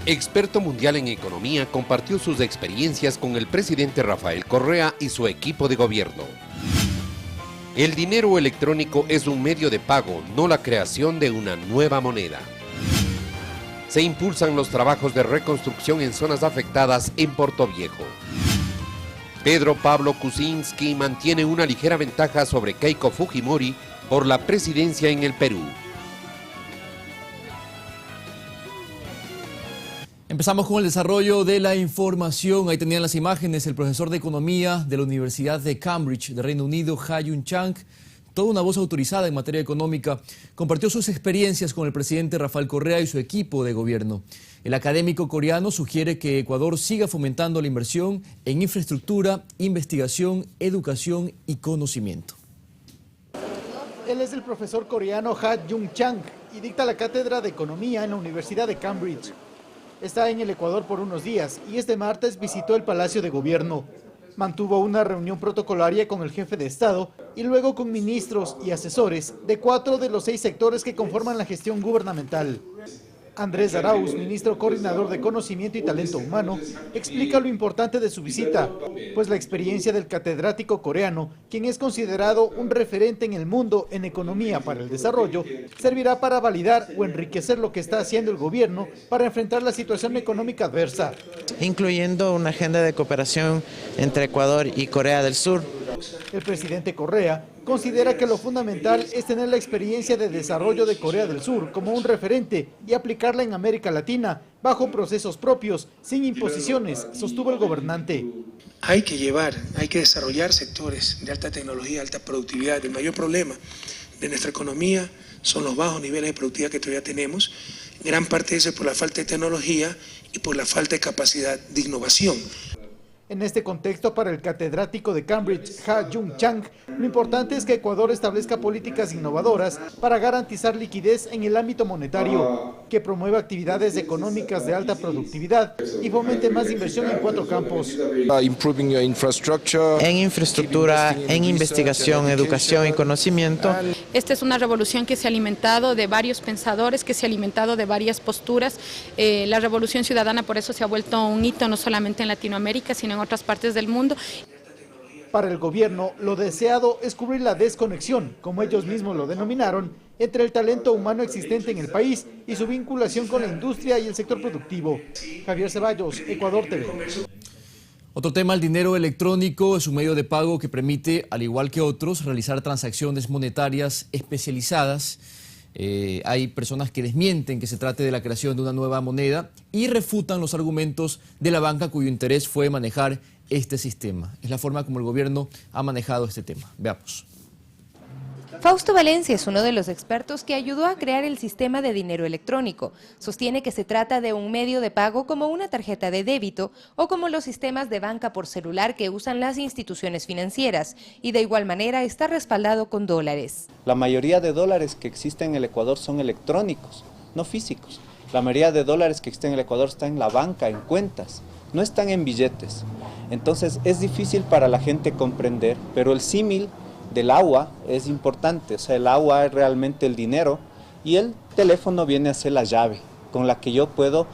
Experto mundial en economía, compartió sus experiencias con el presidente Rafael Correa y su equipo de gobierno. El dinero electrónico es un medio de pago, no la creación de una nueva moneda. Se impulsan los trabajos de reconstrucción en zonas afectadas en Portoviejo. Pedro Pablo Kuczynski mantiene una ligera ventaja sobre Keiko Fujimori por la presidencia en el Perú. Empezamos con el desarrollo de la información. Ahí tenían las imágenes el profesor de Economía de la Universidad de Cambridge, de Reino Unido, Ha-Joon Chang, toda una voz autorizada en materia económica, compartió sus experiencias con el presidente Rafael Correa y su equipo de gobierno. El académico coreano sugiere que Ecuador siga fomentando la inversión en infraestructura, investigación, educación y conocimiento. Él es el profesor coreano Ha-Joon Chang y dicta la cátedra de Economía en la Universidad de Cambridge. Está en el Ecuador por unos días y este martes visitó el Palacio de Gobierno. Mantuvo una reunión protocolaria con el jefe de Estado y luego con ministros y asesores de 4 de los 6 sectores que conforman la gestión gubernamental. Andrés Arauz, ministro coordinador de Conocimiento y Talento Humano, explica lo importante de su visita, pues la experiencia del catedrático coreano, quien es considerado un referente en el mundo en economía para el desarrollo, servirá para validar o enriquecer lo que está haciendo el gobierno para enfrentar la situación económica adversa. Incluyendo una agenda de cooperación entre Ecuador y Corea del Sur. El presidente Correa considera que lo fundamental es tener la experiencia de desarrollo de Corea del Sur como un referente y aplicarla en América Latina bajo procesos propios, sin imposiciones, sostuvo el gobernante. Hay que desarrollar sectores de alta tecnología, alta productividad. El mayor problema de nuestra economía son los bajos niveles de productividad que todavía tenemos. Gran parte de eso es por la falta de tecnología y por la falta de capacidad de innovación. En este contexto, para el catedrático de Cambridge, Ha-Joon Chang, lo importante es que Ecuador establezca políticas innovadoras para garantizar liquidez en el ámbito monetario, que promueva actividades económicas de alta productividad y fomente más inversión en 4 campos. En infraestructura, en investigación, educación y conocimiento. Esta es una revolución que se ha alimentado de varios pensadores, que se ha alimentado de varias posturas. La revolución ciudadana por eso se ha vuelto un hito no solamente en Latinoamérica, sino en otras partes del mundo. Para el gobierno, lo deseado es cubrir la desconexión, como ellos mismos lo denominaron, entre el talento humano existente en el país y su vinculación con la industria y el sector productivo. Javier Ceballos, Ecuador TV. Otro tema, el dinero electrónico es un medio de pago que permite, al igual que otros, realizar transacciones monetarias especializadas. Hay personas que desmienten que se trate de la creación de una nueva moneda y refutan los argumentos de la banca cuyo interés fue manejar este sistema. Es la forma como el gobierno ha manejado este tema. Veamos. Fausto Valencia es uno de los expertos que ayudó a crear el sistema de dinero electrónico. Sostiene que se trata de un medio de pago como una tarjeta de débito o como los sistemas de banca por celular que usan las instituciones financieras, y de igual manera está respaldado con dólares. La mayoría de dólares que existen en el Ecuador son electrónicos, no físicos. La mayoría de dólares que existen en el Ecuador están en la banca, en cuentas, no están en billetes. Entonces es difícil para la gente comprender, pero el símil del agua es importante. O sea, el agua es realmente el dinero y el teléfono viene a ser la llave con la que yo puedo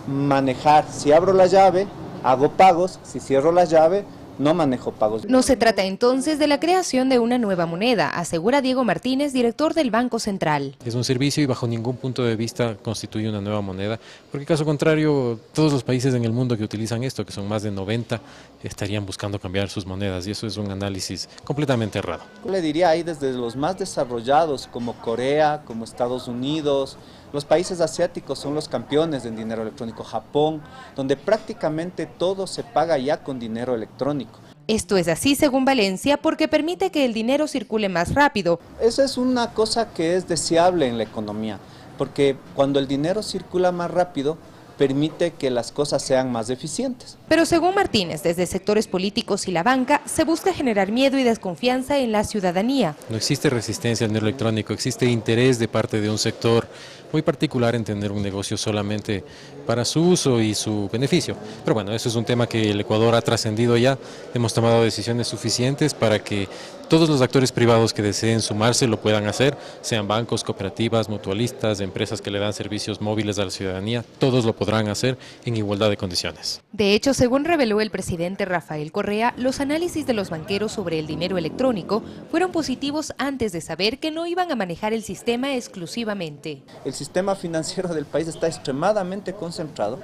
manejar. Si abro la llave, hago pagos. Si cierro la llave, no manejo pagos. No se trata entonces de la creación de una nueva moneda, asegura Diego Martínez, director del Banco Central. Es un servicio y bajo ningún punto de vista constituye una nueva moneda, porque caso contrario, todos los países en el mundo que utilizan esto, que son más de 90, estarían buscando cambiar sus monedas, y eso es un análisis completamente errado. Le diría ahí desde los más desarrollados como Corea, como Estados Unidos, los países asiáticos son los campeones en dinero electrónico, Japón, donde prácticamente todo se paga ya con dinero electrónico. Esto es así según Valencia porque permite que el dinero circule más rápido. Esa es una cosa que es deseable en la economía, porque cuando el dinero circula más rápido, permite que las cosas sean más eficientes. Pero según Martínez, desde sectores políticos y la banca, se busca generar miedo y desconfianza en la ciudadanía. No existe resistencia al dinero electrónico, existe interés de parte de un sector muy particular en tener un negocio solamente para su uso y su beneficio. Pero bueno, eso es un tema que el Ecuador ha trascendido ya. Hemos tomado decisiones suficientes para que todos los actores privados que deseen sumarse lo puedan hacer, sean bancos, cooperativas, mutualistas, empresas que le dan servicios móviles a la ciudadanía, todos lo podrán hacer en igualdad de condiciones. De hecho, según reveló el presidente Rafael Correa, los análisis de los banqueros sobre el dinero electrónico fueron positivos antes de saber que no iban a manejar el sistema exclusivamente. El sistema financiero del país está extremadamente concentrado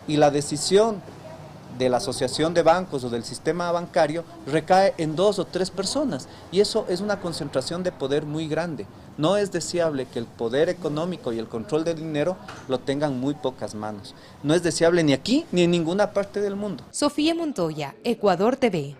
y la decisión de la asociación de bancos o del sistema bancario recae en 2 o 3 personas y eso es una concentración de poder muy grande. No es deseable que el poder económico y el control del dinero lo tengan muy pocas manos. No es deseable ni aquí ni en ninguna parte del mundo. Sofía Montoya, Ecuador TV.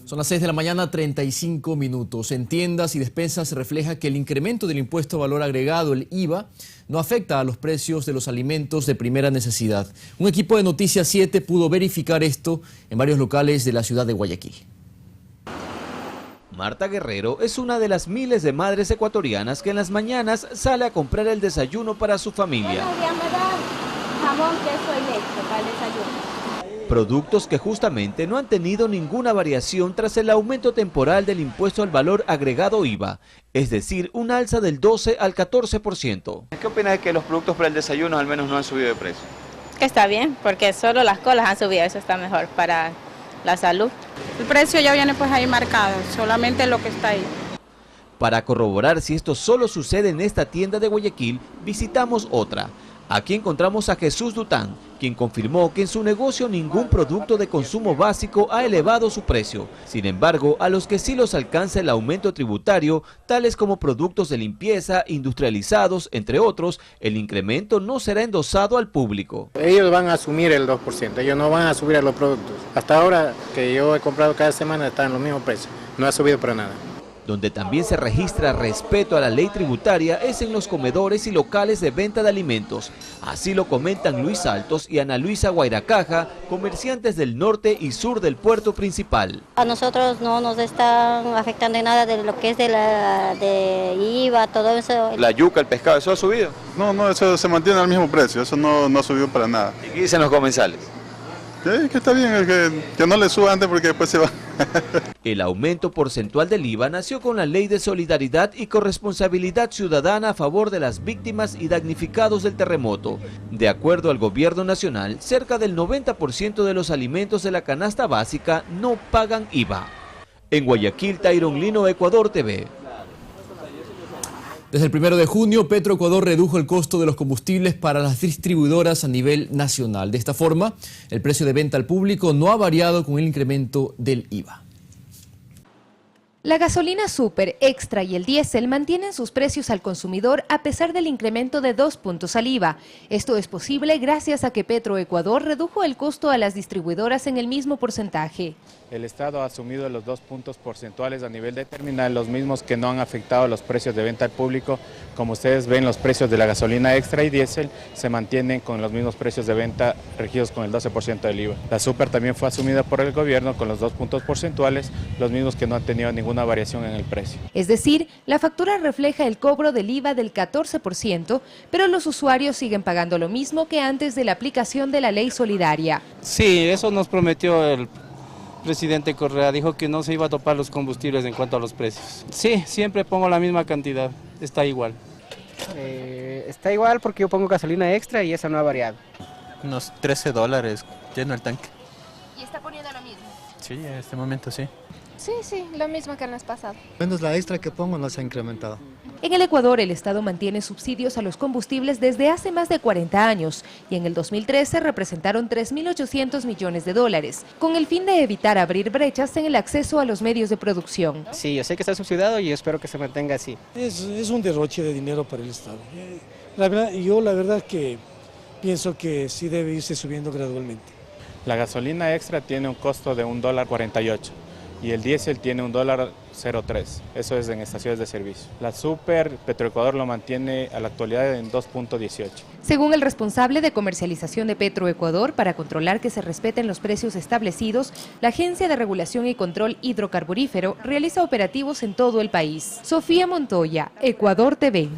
Son las 6 de la mañana, 35 minutos. En tiendas y despensas se refleja que el incremento del impuesto a valor agregado, el IVA, no afecta a los precios de los alimentos de primera necesidad. Un equipo de Noticias 7 pudo verificar esto en varios locales de la ciudad de Guayaquil. Marta Guerrero es una de las miles de madres ecuatorianas que en las mañanas sale a comprar el desayuno para su familia. Buenos días, me dan jamón, queso y leche para el desayuno. Productos que justamente no han tenido ninguna variación tras el aumento temporal del impuesto al valor agregado IVA, es decir, un alza del 12 al 14%. ¿Qué opinas de que los productos para el desayuno al menos no han subido de precio? Que está bien, porque solo las colas han subido, eso está mejor para la salud. El precio ya viene pues ahí marcado, solamente lo que está ahí. Para corroborar si esto solo sucede en esta tienda de Guayaquil, visitamos otra. Aquí encontramos a Jesús Dután, quien confirmó que en su negocio ningún producto de consumo básico ha elevado su precio. Sin embargo, a los que sí los alcanza el aumento tributario, tales como productos de limpieza, industrializados, entre otros, el incremento no será endosado al público. Ellos van a asumir el 2%, ellos no van a subir a los productos. Hasta ahora que yo he comprado cada semana están en los mismos precios, no ha subido para nada. Donde también se registra respeto a la ley tributaria es en los comedores y locales de venta de alimentos. Así lo comentan Luis Altos y Ana Luisa Guairacaja, comerciantes del norte y sur del puerto principal. A nosotros no nos están afectando en nada de lo que es de IVA, todo eso. ¿La yuca, el pescado, eso ha subido? No, eso se mantiene al mismo precio, eso no ha subido para nada. ¿Y qué dicen los comensales? Que está bien, que no le suba antes porque después se va. El aumento porcentual del IVA nació con la Ley de Solidaridad y Corresponsabilidad Ciudadana a favor de las víctimas y damnificados del terremoto. De acuerdo al gobierno nacional, cerca del 90% de los alimentos de la canasta básica no pagan IVA. En Guayaquil, Tyron Lino, Ecuador TV. Desde el 1 de junio, Petroecuador redujo el costo de los combustibles para las distribuidoras a nivel nacional. De esta forma, el precio de venta al público no ha variado con el incremento del IVA. La gasolina super, extra y el diésel mantienen sus precios al consumidor a pesar del incremento de 2 puntos al IVA. Esto es posible gracias a que Petroecuador redujo el costo a las distribuidoras en el mismo porcentaje. El Estado ha asumido los 2 puntos porcentuales a nivel de terminal, los mismos que no han afectado los precios de venta al público. Como ustedes ven, los precios de la gasolina extra y diésel se mantienen con los mismos precios de venta regidos con el 12% del IVA. La super también fue asumida por el gobierno con los 2 puntos porcentuales, los mismos que no han tenido ninguna variación en el precio. Es decir, la factura refleja el cobro del IVA del 14%, pero los usuarios siguen pagando lo mismo que antes de la aplicación de la ley solidaria. Sí, eso nos prometió el presidente Correa, dijo que no se iba a topar los combustibles en cuanto a los precios. Sí, siempre pongo la misma cantidad, está igual. Está igual porque yo pongo gasolina extra y esa no ha variado. Unos $13 lleno el tanque. ¿Y está poniendo lo mismo? Sí, en este momento sí. Sí, lo mismo que el mes pasado. Menos la extra que pongo no se ha incrementado. En el Ecuador, el Estado mantiene subsidios a los combustibles desde hace más de 40 años y en el 2013 representaron $3.800 millones, con el fin de evitar abrir brechas en el acceso a los medios de producción. Sí, yo sé que está subsidiado y espero que se mantenga así. Es un derroche de dinero para el Estado. La verdad que pienso que sí debe irse subiendo gradualmente. La gasolina extra tiene un costo de $1.48. Y el diésel tiene $1.03, eso es en estaciones de servicio. La super, Petroecuador lo mantiene a la actualidad en 2.18. Según el responsable de comercialización de Petroecuador, para controlar que se respeten los precios establecidos, la Agencia de Regulación y Control Hidrocarburífero realiza operativos en todo el país. Sofía Montoya, Ecuador TV.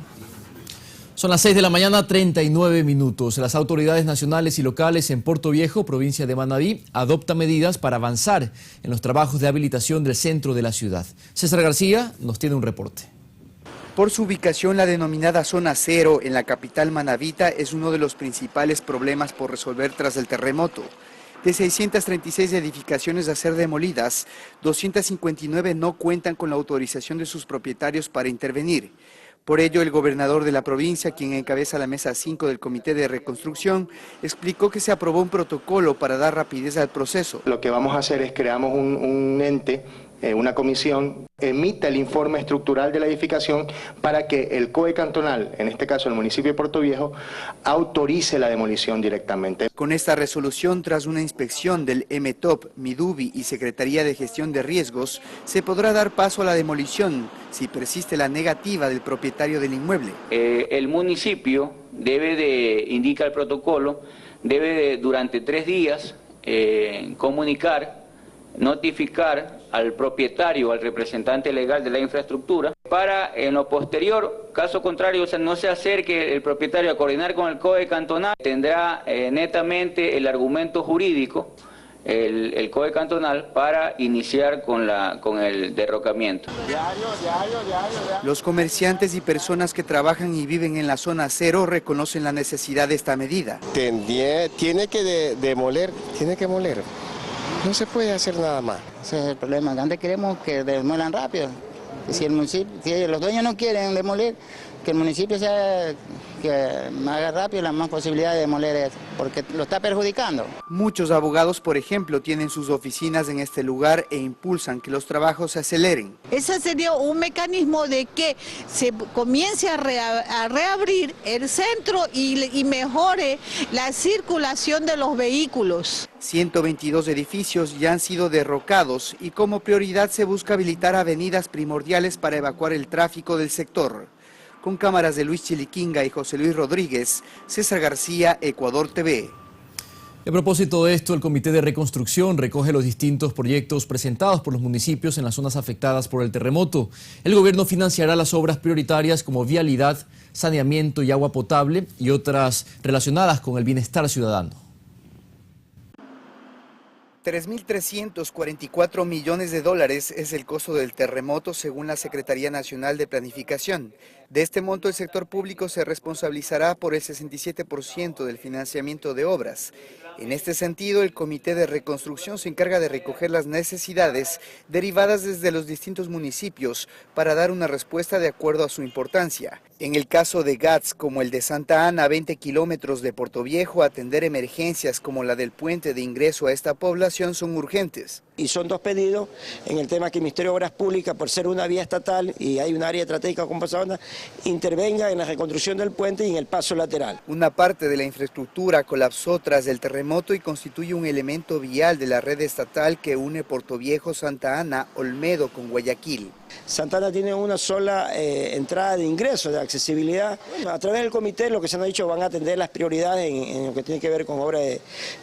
Son las 6 de la mañana, 39 minutos. Las autoridades nacionales y locales en Puerto Viejo, provincia de Manabí, adoptan medidas para avanzar en los trabajos de habilitación del centro de la ciudad. César García nos tiene un reporte. Por su ubicación, la denominada Zona Cero en la capital manabita es uno de los principales problemas por resolver tras el terremoto. De 636 edificaciones a ser demolidas, 259 no cuentan con la autorización de sus propietarios para intervenir. Por ello, el gobernador de la provincia, quien encabeza la mesa 5 del Comité de Reconstrucción, explicó que se aprobó un protocolo para dar rapidez al proceso. Lo que vamos a hacer es creamos un ente, una comisión, emita el informe estructural de la edificación para que el COE cantonal, en este caso el municipio de Puerto Viejo, autorice la demolición directamente. Con esta resolución, tras una inspección del MTOP, Midubi y Secretaría de Gestión de Riesgos, se podrá dar paso a la demolición si persiste la negativa del propietario del inmueble. El municipio debe de, indica el protocolo, debe de, durante 3 días comunicar, notificar al propietario, al representante legal de la infraestructura, para en lo posterior, caso contrario, o sea, no se acerque el propietario a coordinar con el COE cantonal, tendrá netamente el argumento jurídico, el COE cantonal, para iniciar con el derrocamiento. Los comerciantes y personas que trabajan y viven en la Zona Cero reconocen la necesidad de esta medida. Tiene que demoler, tiene que demoler. No se puede hacer nada más. Ese es el problema. Antes queremos que demuelan rápido. Si el municipio, si los dueños no quieren demoler, que el municipio sea que haga rápido la más posibilidad de demoler eso, porque lo está perjudicando. Muchos abogados, por ejemplo, tienen sus oficinas en este lugar e impulsan que los trabajos se aceleren. Ese sería un mecanismo de que se comience a reabrir el centro y mejore la circulación de los vehículos. 122 edificios ya han sido derrocados y como prioridad se busca habilitar avenidas primordiales para evacuar el tráfico del sector. Con cámaras de Luis Chiliquinga y José Luis Rodríguez, César García, Ecuador TV. A propósito de esto, el Comité de Reconstrucción recoge los distintos proyectos presentados por los municipios en las zonas afectadas por el terremoto. El gobierno financiará las obras prioritarias como vialidad, saneamiento y agua potable y otras relacionadas con el bienestar ciudadano. 3.344 millones de dólares es el costo del terremoto según la Secretaría Nacional de Planificación. De este monto, el sector público se responsabilizará por el 67% del financiamiento de obras. En este sentido, el Comité de Reconstrucción se encarga de recoger las necesidades derivadas desde los distintos municipios para dar una respuesta de acuerdo a su importancia. En el caso de GATS, como el de Santa Ana, a 20 kilómetros de Puerto Viejo, atender emergencias como la del puente de ingreso a esta población son urgentes. Y son 2 pedidos en el tema que el Ministerio de Obras Públicas, por ser una vía estatal y hay un área estratégica con Pasabanda, intervenga en la reconstrucción del puente y en el paso lateral. Una parte de la infraestructura colapsó tras el terremoto y constituye un elemento vial de la red estatal que une Puerto Viejo, Santa Ana, Olmedo con Guayaquil. Santa Ana tiene una sola entrada de ingreso, de accesibilidad. Bueno, a través del comité, lo que se han dicho, van a atender las prioridades en lo que tiene que ver con obras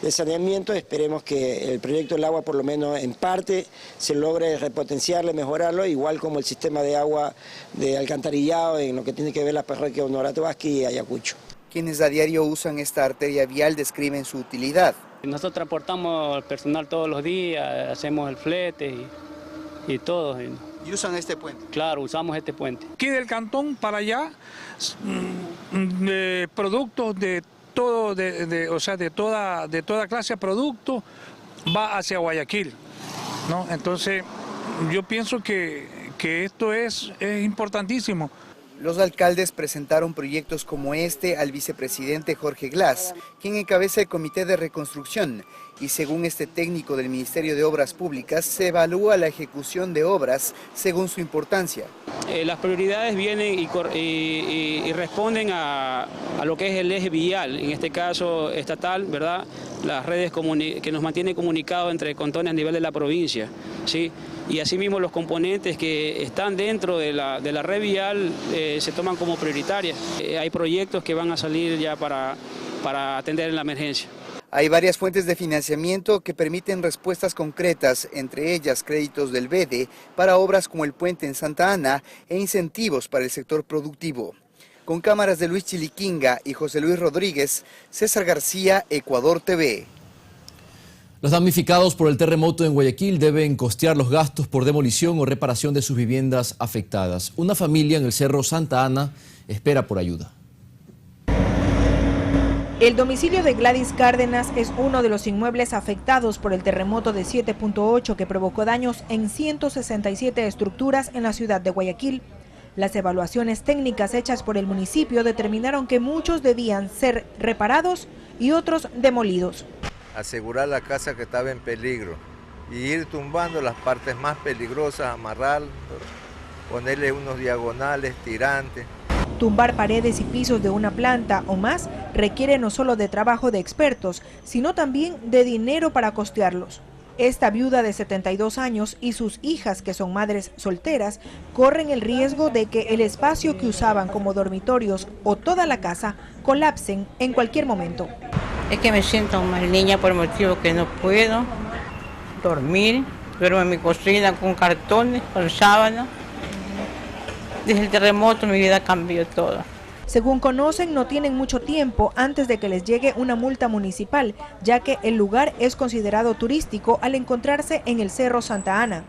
de saneamiento. Esperemos que el proyecto del agua, por lo menos en parte, se logre repotenciarlo, mejorarlo, igual como el sistema de agua de alcantarillado en lo que tiene que ver la parroquia Honorato Vázquez y Ayacucho. Quienes a diario usan esta arteria vial describen su utilidad. Nosotros transportamos personal todos los días, hacemos el flete y todo. ¿Y usan este puente? Claro, usamos este puente. Aquí del cantón para allá, productos de todo, o sea, de toda clase de productos va hacia Guayaquil, ¿no? Entonces, yo pienso que esto es importantísimo. Los alcaldes presentaron proyectos como este al vicepresidente Jorge Glass, quien encabeza el Comité de Reconstrucción, y según este técnico del Ministerio de Obras Públicas, se evalúa la ejecución de obras según su importancia. Las prioridades vienen y responden a lo que es el eje vial, en este caso estatal, ¿verdad? Las redes que nos mantienen comunicados entre cantones a nivel de la provincia, ¿sí? Y asimismo los componentes que están dentro de la red vial se toman como prioritarias. Hay proyectos que van a salir ya para atender en la emergencia. Hay varias fuentes de financiamiento que permiten respuestas concretas, entre ellas créditos del BEDE para obras como el puente en Santa Ana e incentivos para el sector productivo. Con cámaras de Luis Chiliquinga y José Luis Rodríguez, César García, Ecuador TV. Los damnificados por el terremoto en Guayaquil deben costear los gastos por demolición o reparación de sus viviendas afectadas. Una familia en el Cerro Santa Ana espera por ayuda. El domicilio de Gladys Cárdenas es uno de los inmuebles afectados por el terremoto de 7.8 que provocó daños en 167 estructuras en la ciudad de Guayaquil. Las evaluaciones técnicas hechas por el municipio determinaron que muchos debían ser reparados y otros demolidos. Asegurar la casa que estaba en peligro y ir tumbando las partes más peligrosas, amarrar, ponerle unos diagonales, tirantes. Tumbar paredes y pisos de una planta o más requiere no solo de trabajo de expertos, sino también de dinero para costearlos. Esta viuda de 72 años y sus hijas, que son madres solteras, corren el riesgo de que el espacio que usaban como dormitorios o toda la casa colapsen en cualquier momento. Es que me siento mal, niña, por el motivo que no puedo dormir, duermo en mi cocina con cartones, con sábanas. Desde el terremoto mi vida cambió todo. Según conocen, no tienen mucho tiempo antes de que les llegue una multa municipal, ya que el lugar es considerado turístico al encontrarse en el Cerro Santa Ana.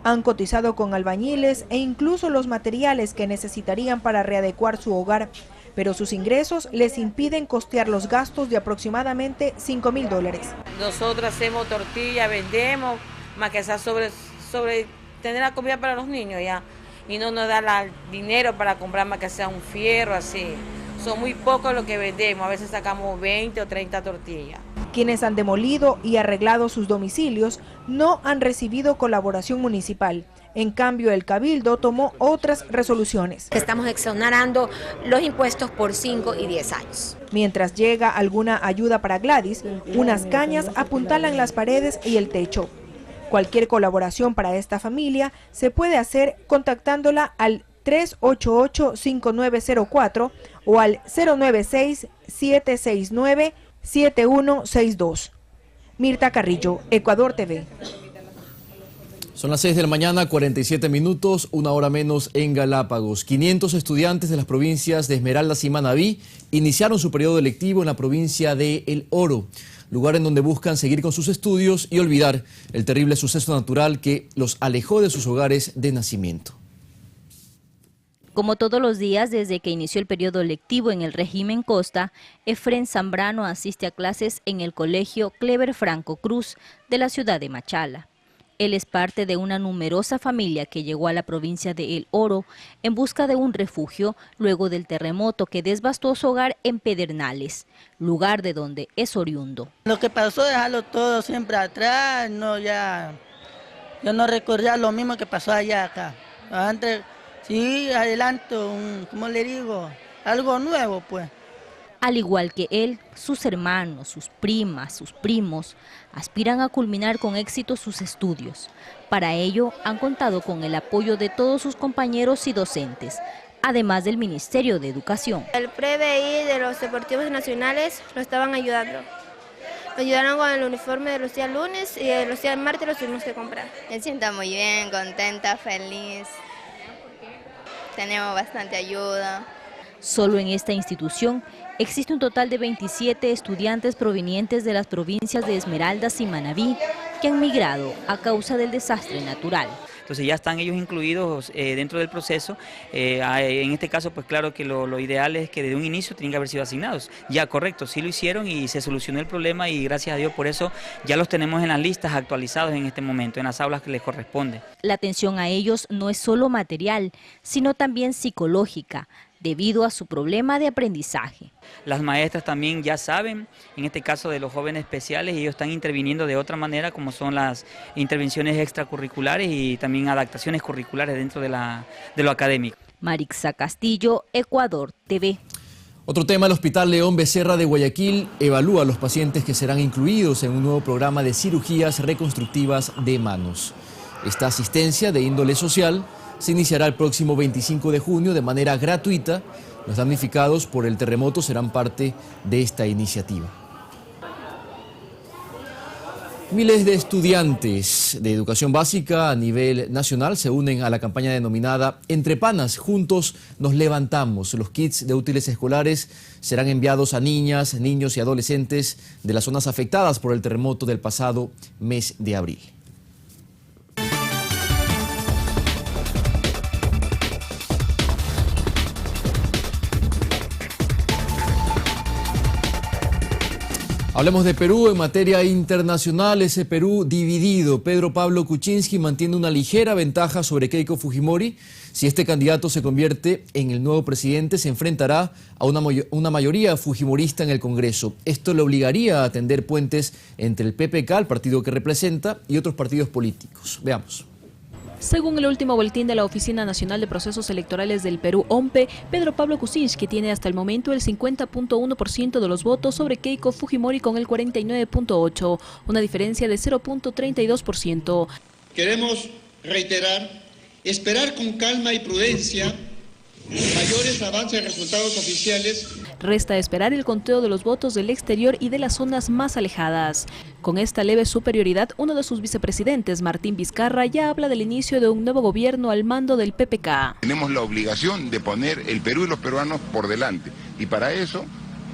Han cotizado con albañiles e incluso los materiales que necesitarían para readecuar su hogar, pero sus ingresos les impiden costear los gastos de aproximadamente $5.000. Nosotros hacemos tortilla, vendemos, más que sea sobre tener la comida para los niños ya. Y no nos da dinero para comprar más que sea un fierro así. Son muy pocos lo que vendemos, a veces sacamos 20 o 30 tortillas. Quienes han demolido y arreglado sus domicilios no han recibido colaboración municipal. En cambio, el Cabildo tomó otras resoluciones. Estamos exonerando los impuestos por 5 y 10 años. Mientras llega alguna ayuda para Gladys, unas cañas apuntalan las paredes y el techo. Cualquier colaboración para esta familia se puede hacer contactándola al 388-5904 o al 096-769-7162. Mirta Carrillo, Ecuador TV. Son las 6 de la mañana, 47 minutos, una hora menos en Galápagos. 500 estudiantes de las provincias de Esmeraldas y Manabí iniciaron su periodo lectivo en la provincia de El Oro, lugar en donde buscan seguir con sus estudios y olvidar el terrible suceso natural que los alejó de sus hogares de nacimiento. Como todos los días desde que inició el periodo lectivo en el régimen Costa, Efrén Zambrano asiste a clases en el colegio Clever Franco Cruz de la ciudad de Machala. Él es parte de una numerosa familia que llegó a la provincia de El Oro en busca de un refugio luego del terremoto que devastó su hogar en Pedernales, lugar de donde es oriundo. Lo que pasó, dejarlo todo siempre atrás, yo no recordía lo mismo que pasó allá acá. Antes, sí, adelanto, ¿cómo le digo? Algo nuevo, pues. Al igual que él, sus hermanos, sus primas, sus primos, aspiran a culminar con éxito sus estudios. Para ello, han contado con el apoyo de todos sus compañeros y docentes, además del Ministerio de Educación. El PDI de los deportivos nacionales lo estaban ayudando. Nos ayudaron con el uniforme de los días lunes y de los días martes los tuvimos que comprar. Me siento muy bien, contenta, feliz. Tenemos bastante ayuda. Solo en esta institución existe un total de 27 estudiantes provenientes de las provincias de Esmeraldas y Manabí que han migrado a causa del desastre natural. Entonces ya están ellos incluidos dentro del proceso. En este caso, pues claro que lo ideal es que desde un inicio tienen que haber sido asignados. Ya, correcto, sí lo hicieron y se solucionó el problema y gracias a Dios por eso ya los tenemos en las listas actualizados en este momento, en las aulas que les corresponde. La atención a ellos no es solo material, sino también psicológica, debido a su problema de aprendizaje. Las maestras también ya saben, en este caso de los jóvenes especiales, y ellos están interviniendo de otra manera, como son las intervenciones extracurriculares y también adaptaciones curriculares dentro de lo académico. Marixa Castillo, Ecuador TV. Otro tema, el Hospital León Becerra de Guayaquil evalúa a los pacientes que serán incluidos en un nuevo programa de cirugías reconstructivas de manos. Esta asistencia de índole social se iniciará el próximo 25 de junio de manera gratuita. Los damnificados por el terremoto serán parte de esta iniciativa. Miles de estudiantes de educación básica a nivel nacional se unen a la campaña denominada Entre Panas, juntos nos levantamos. Los kits de útiles escolares serán enviados a niñas, niños y adolescentes de las zonas afectadas por el terremoto del pasado mes de abril. Hablemos de Perú en materia internacional. Ese Perú dividido. Pedro Pablo Kuczynski mantiene una ligera ventaja sobre Keiko Fujimori. Si este candidato se convierte en el nuevo presidente, se enfrentará a una mayoría fujimorista en el Congreso. Esto le obligaría a tender puentes entre el PPK, el partido que representa, y otros partidos políticos. Veamos. Según el último boletín de la Oficina Nacional de Procesos Electorales del Perú, OMPE, Pedro Pablo Kuczynski tiene hasta el momento el 50.1% de los votos sobre Keiko Fujimori con el 49.8%, una diferencia de 0.32%. Queremos reiterar, esperar con calma y prudencia mayores avances y resultados oficiales. Resta esperar el conteo de los votos del exterior y de las zonas más alejadas. Con esta leve superioridad, uno de sus vicepresidentes, Martín Vizcarra, ya habla del inicio de un nuevo gobierno al mando del PPK. Tenemos la obligación de poner el Perú y los peruanos por delante, y para eso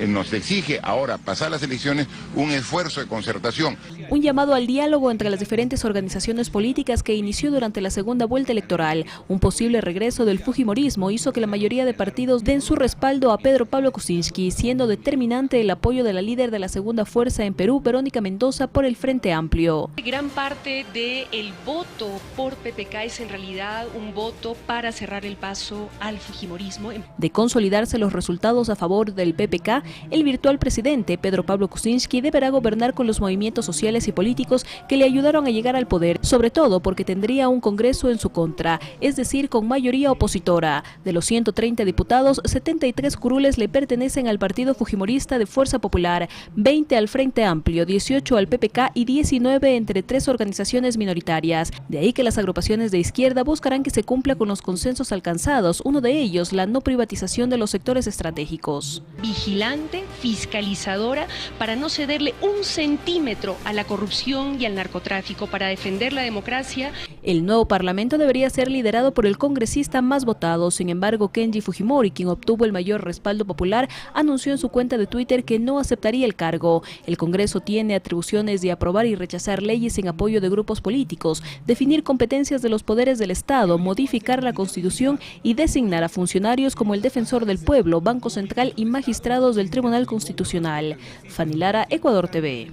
nos exige ahora pasar las elecciones un esfuerzo de concertación. Un llamado al diálogo entre las diferentes organizaciones políticas que inició durante la segunda vuelta electoral. Un posible regreso del fujimorismo hizo que la mayoría de partidos den su respaldo a Pedro Pablo Kuczynski, siendo determinante el apoyo de la líder de la segunda fuerza en Perú, Verónica Mendoza, por el Frente Amplio. Gran parte del voto por PPK es en realidad un voto para cerrar el paso al fujimorismo. De consolidarse los resultados a favor del PPK, el virtual presidente Pedro Pablo Kuczynski deberá gobernar con los movimientos sociales y políticos que le ayudaron a llegar al poder, sobre todo porque tendría un Congreso en su contra, es decir, con mayoría opositora. De los 130 diputados, 73 curules le pertenecen al partido fujimorista de Fuerza Popular, 20 al Frente Amplio, 18 al PPK y 19 entre 3 organizaciones minoritarias. De ahí que las agrupaciones de izquierda buscarán que se cumpla con los consensos alcanzados, uno de ellos la no privatización de los sectores estratégicos. Vigilante, fiscalizadora, para no cederle un centímetro a la corrupción y al narcotráfico, para defender la democracia. El nuevo parlamento debería ser liderado por el congresista más votado. Sin embargo, Kenji Fujimori, quien obtuvo el mayor respaldo popular, anunció en su cuenta de Twitter que no aceptaría el cargo. El Congreso tiene atribuciones de aprobar y rechazar leyes en apoyo de grupos políticos, definir competencias de los poderes del Estado, modificar la Constitución y designar a funcionarios como el Defensor del Pueblo, Banco Central y magistrados del Tribunal Constitucional. Fanny Lara, Ecuador TV.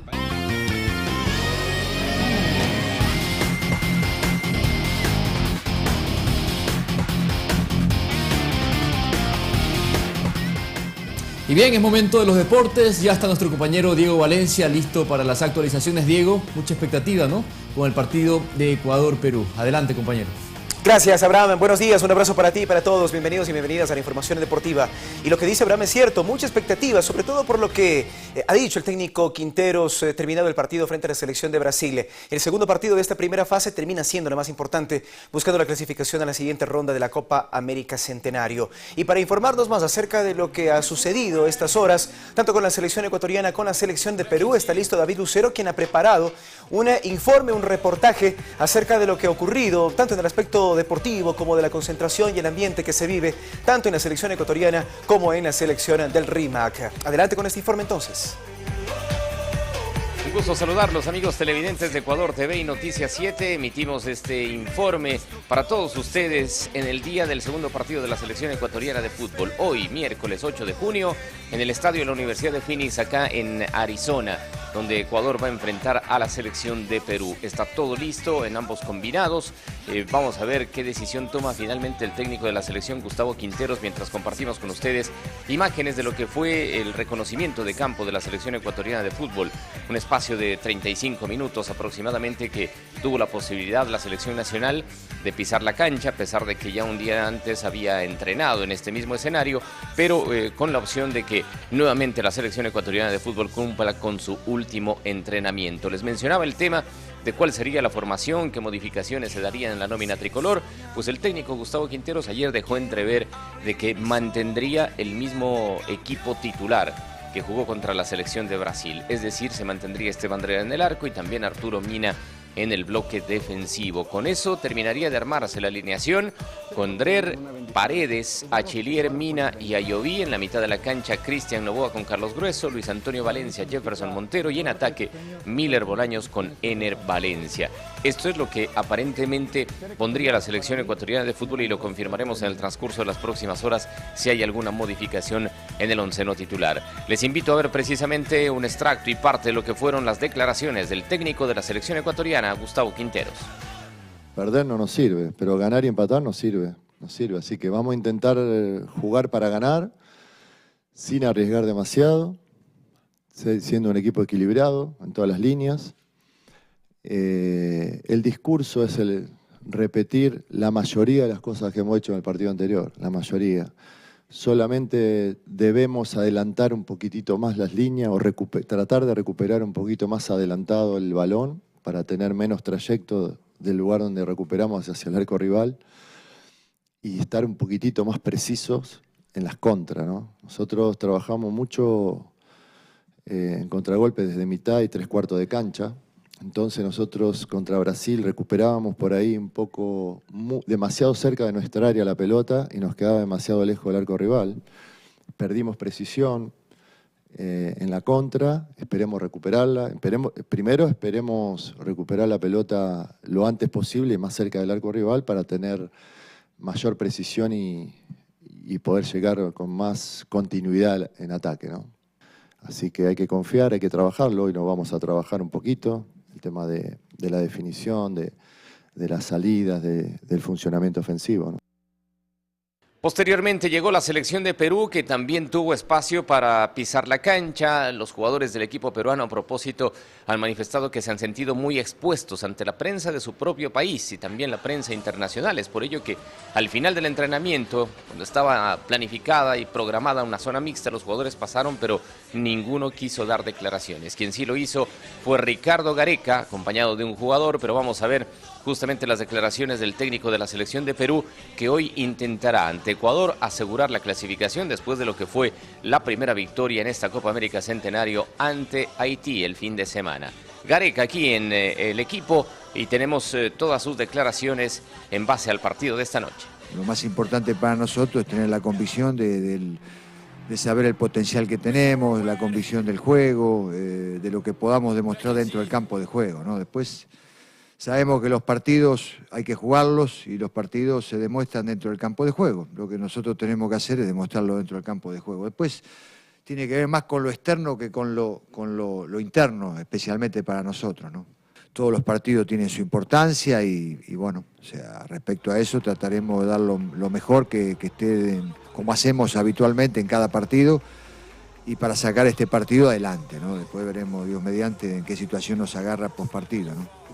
Y bien, es momento de los deportes. Ya está nuestro compañero Diego Valencia listo para las actualizaciones. Diego, mucha expectativa, ¿no?, con el partido de Ecuador-Perú. Adelante, compañero. Gracias, Abraham. Buenos días, un abrazo para ti y para todos. Bienvenidos y bienvenidas a la información deportiva. Y lo que dice Abraham es cierto, mucha expectativa, sobre todo por lo que ha dicho el técnico Quinteros terminado el partido frente a la selección de Brasil. El segundo partido de esta primera fase termina siendo la más importante, buscando la clasificación a la siguiente ronda de la Copa América Centenario. Y para informarnos más acerca de lo que ha sucedido estas horas, tanto con la selección ecuatoriana como con la selección de Perú, está listo David Lucero, quien ha preparado un informe, un reportaje acerca de lo que ha ocurrido, tanto en el aspecto deportivo como de la concentración y el ambiente que se vive tanto en la selección ecuatoriana como en la selección del RIMAC. Adelante con este informe entonces. Un gusto saludarlos, amigos televidentes de Ecuador TV y Noticias 7. Emitimos este informe para todos ustedes en el día del segundo partido de la selección ecuatoriana de fútbol. Hoy, miércoles 8 de junio, en el estadio de la Universidad de Phoenix, acá en Arizona, donde Ecuador va a enfrentar a la selección de Perú. Está todo listo en ambos combinados. Vamos a ver qué decisión toma finalmente el técnico de la selección, Gustavo Quinteros, mientras compartimos con ustedes imágenes de lo que fue el reconocimiento de campo de la selección ecuatoriana de fútbol. Un espacio de 35 minutos aproximadamente que tuvo la posibilidad la selección nacional de pisar la cancha, a pesar de que ya un día antes había entrenado en este mismo escenario, pero con la opción de que nuevamente la selección ecuatoriana de fútbol cumpla con su último entrenamiento. Les mencionaba el tema de cuál sería la formación, qué modificaciones se darían en la nómina tricolor. Pues el técnico Gustavo Quinteros ayer dejó entrever de que mantendría el mismo equipo titular que jugó contra la selección de Brasil. Es decir, se mantendría Esteban Dreher en el arco y también Arturo Mina en el bloque defensivo. Con eso terminaría de armarse la alineación con Dreher, Paredes, Achillier, Mina y Ayoví. En la mitad de la cancha, Cristian Noboa con Carlos Grueso, Luis Antonio Valencia, Jefferson Montero y en ataque, Miller Bolaños con Ener Valencia. Esto es lo que aparentemente pondría la selección ecuatoriana de fútbol y lo confirmaremos en el transcurso de las próximas horas si hay alguna modificación en el onceno titular. Les invito a ver precisamente un extracto y parte de lo que fueron las declaraciones del técnico de la selección ecuatoriana, Gustavo Quinteros. Perder no nos sirve, pero ganar y empatar nos sirve. Así que vamos a intentar jugar para ganar, sin arriesgar demasiado, siendo un equipo equilibrado en todas las líneas. El discurso es el repetir la mayoría de las cosas que hemos hecho en el partido anterior, la mayoría. Solamente debemos adelantar un poquitito más las líneas o tratar de recuperar un poquito más adelantado el balón para tener menos trayecto del lugar donde recuperamos hacia el arco rival y estar un poquitito más precisos en las contras, ¿no? Nosotros trabajamos mucho en contragolpe desde mitad y 3/4 de cancha. Entonces nosotros contra Brasil recuperábamos por ahí un poco, demasiado cerca de nuestra área la pelota y nos quedaba demasiado lejos del arco rival. Perdimos precisión en la contra, esperemos recuperarla. Primero esperemos recuperar la pelota lo antes posible y más cerca del arco rival para tener mayor precisión y poder llegar con más continuidad en ataque, ¿no? Así que hay que confiar, hay que trabajarlo. Hoy nos vamos a trabajar un poquito el tema de la definición, de las salidas, del funcionamiento ofensivo, ¿no? Posteriormente llegó la selección de Perú, que también tuvo espacio para pisar la cancha. Los jugadores del equipo peruano, a propósito, han manifestado que se han sentido muy expuestos ante la prensa de su propio país y también la prensa internacional. Es por ello que al final del entrenamiento, cuando estaba planificada y programada una zona mixta, los jugadores pasaron, pero ninguno quiso dar declaraciones. Quien sí lo hizo fue Ricardo Gareca, acompañado de un jugador, pero vamos a ver justamente las declaraciones del técnico de la selección de Perú, que hoy intentará ante Ecuador asegurar la clasificación después de lo que fue la primera victoria en esta Copa América Centenario ante Haití el fin de semana. Gareca aquí en el equipo y tenemos todas sus declaraciones en base al partido de esta noche. Lo más importante para nosotros es tener la convicción de saber el potencial que tenemos, la convicción del juego, de lo que podamos demostrar dentro del campo de juego, ¿no? Después sabemos que los partidos hay que jugarlos y los partidos se demuestran dentro del campo de juego. Lo que nosotros tenemos que hacer es demostrarlo dentro del campo de juego. Después tiene que ver más con lo externo que con lo interno, especialmente para nosotros, ¿no? Todos los partidos tienen su importancia y bueno, o sea, respecto a eso trataremos de dar lo mejor que esté como hacemos habitualmente en cada partido y para sacar este partido adelante, ¿no? Después veremos, Dios mediante, en qué situación nos agarra post partido, ¿no?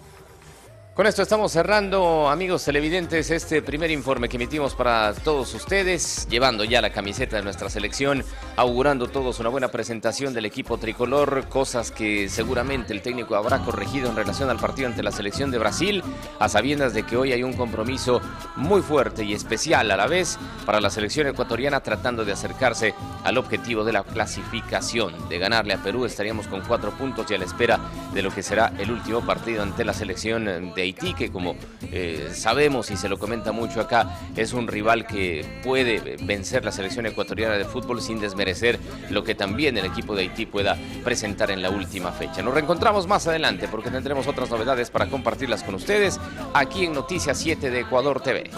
Con esto estamos cerrando, amigos televidentes, este primer informe que emitimos para todos ustedes, llevando ya la camiseta de nuestra selección, augurando todos una buena presentación del equipo tricolor, cosas que seguramente el técnico habrá corregido en relación al partido ante la selección de Brasil, a sabiendas de que hoy hay un compromiso muy fuerte y especial a la vez para la selección ecuatoriana, tratando de acercarse al objetivo de la clasificación. De ganarle a Perú estaríamos con 4 puntos y a la espera de lo que será el último partido ante la selección de Haití, que como sabemos y se lo comenta mucho acá, es un rival que puede vencer la selección ecuatoriana de fútbol sin desmerecer lo que también el equipo de Haití pueda presentar en la última fecha. Nos reencontramos más adelante porque tendremos otras novedades para compartirlas con ustedes aquí en Noticias 7 de Ecuador TV.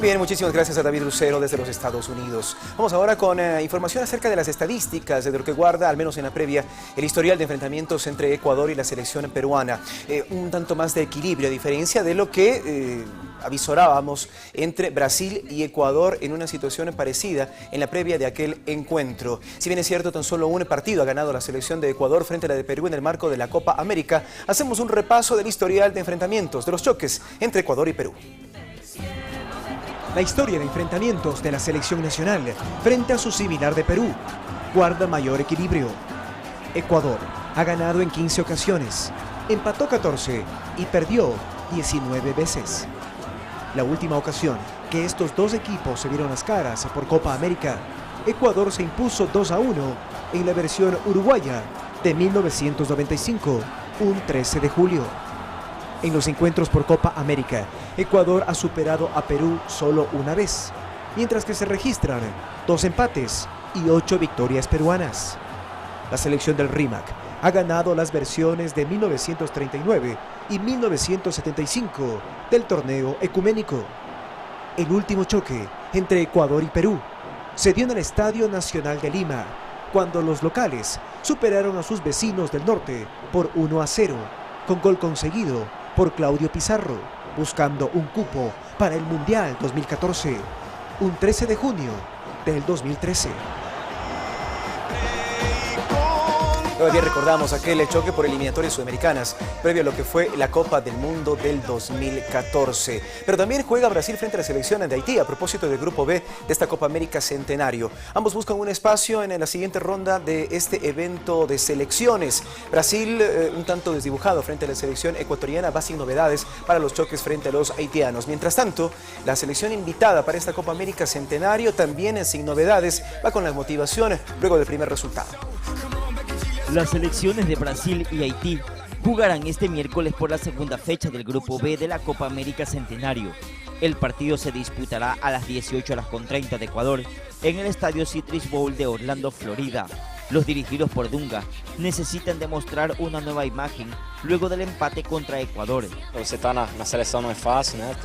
Bien, muchísimas gracias a David Lucero desde los Estados Unidos. Vamos ahora con información acerca de las estadísticas de lo que guarda, al menos en la previa, el historial de enfrentamientos entre Ecuador y la selección peruana. Un tanto más de equilibrio, a diferencia de lo que avisorábamos entre Brasil y Ecuador en una situación parecida en la previa de aquel encuentro. Si bien es cierto, tan solo un partido ha ganado la selección de Ecuador frente a la de Perú en el marco de la Copa América, hacemos un repaso del historial de enfrentamientos, de los choques entre Ecuador y Perú. La historia de enfrentamientos de la selección nacional frente a su similar de Perú guarda mayor equilibrio. Ecuador ha ganado en 15 ocasiones, empató 14 y perdió 19 veces. La última ocasión que estos dos equipos se vieron las caras por Copa América. Ecuador se impuso 2-1 en la versión uruguaya de 1995, un 13 de julio. En los encuentros por Copa América, Ecuador ha superado a Perú solo una vez, mientras que se registran 2 empates y 8 victorias peruanas. La selección del RIMAC ha ganado las versiones de 1939 y 1975 del torneo ecuménico. El último choque entre Ecuador y Perú se dio en el Estadio Nacional de Lima, cuando los locales superaron a sus vecinos del norte por 1-0, con gol conseguido por Claudio Pizarro, buscando un cupo para el Mundial 2014, un 13 de junio del 2013. Todavía recordamos aquel choque por eliminatorias sudamericanas, previo a lo que fue la Copa del Mundo del 2014. Pero también juega Brasil frente a la selección de Haití, a propósito del Grupo B de esta Copa América Centenario. Ambos buscan un espacio en la siguiente ronda de este evento de selecciones. Brasil, un tanto desdibujado frente a la selección ecuatoriana, va sin novedades para los choques frente a los haitianos. Mientras tanto, la selección invitada para esta Copa América Centenario, también sin novedades, va con las motivaciones luego del primer resultado. Las selecciones de Brasil y Haití jugarán este miércoles por la segunda fecha del Grupo B de la Copa América Centenario. El partido se disputará a las 18:30 de Ecuador en el estadio Citrus Bowl de Orlando, Florida. Los dirigidos por Dunga necesitan demostrar una nueva imagen luego del empate contra Ecuador. Na seleção não é fácil, né?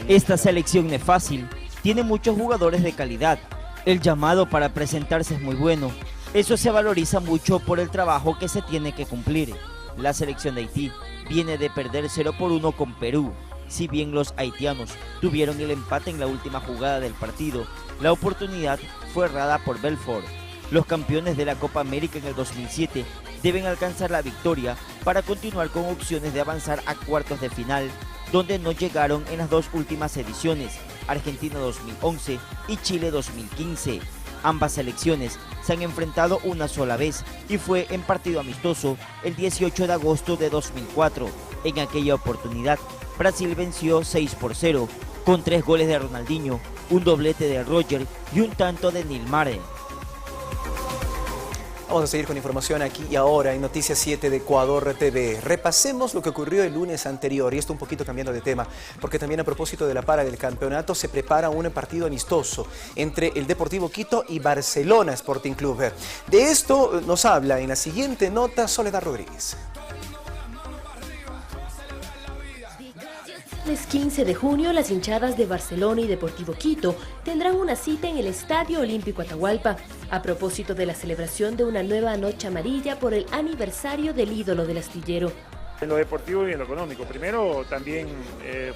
Esta selección no es fácil, tiene muchos jugadores de calidad. El llamado para presentarse es muy bueno. Eso se valoriza mucho por el trabajo que se tiene que cumplir. La selección de Haití viene de perder 0-1 con Perú. Si bien los haitianos tuvieron el empate en la última jugada del partido, la oportunidad fue errada por Belfort. Los campeones de la Copa América en el 2007 deben alcanzar la victoria para continuar con opciones de avanzar a cuartos de final, donde no llegaron en las 2 últimas ediciones, Argentina 2011 y Chile 2015. Ambas selecciones se han enfrentado una sola vez y fue en partido amistoso el 18 de agosto de 2004. En aquella oportunidad, Brasil venció 6-0 con 3 goles de Ronaldinho, un doblete de Roger y un tanto de Nilmar. Vamos a seguir con información aquí y ahora en Noticias 7 de Ecuador TV. Repasemos lo que ocurrió el lunes anterior, y esto un poquito cambiando de tema, porque también a propósito de la para del campeonato se prepara un partido amistoso entre el Deportivo Quito y Barcelona Sporting Club. De esto nos habla en la siguiente nota Soledad Rodríguez. El 15 de junio, las hinchadas de Barcelona y Deportivo Quito tendrán una cita en el Estadio Olímpico Atahualpa, a propósito de la celebración de una nueva noche amarilla por el aniversario del ídolo del astillero. En lo deportivo y en lo económico. Primero, también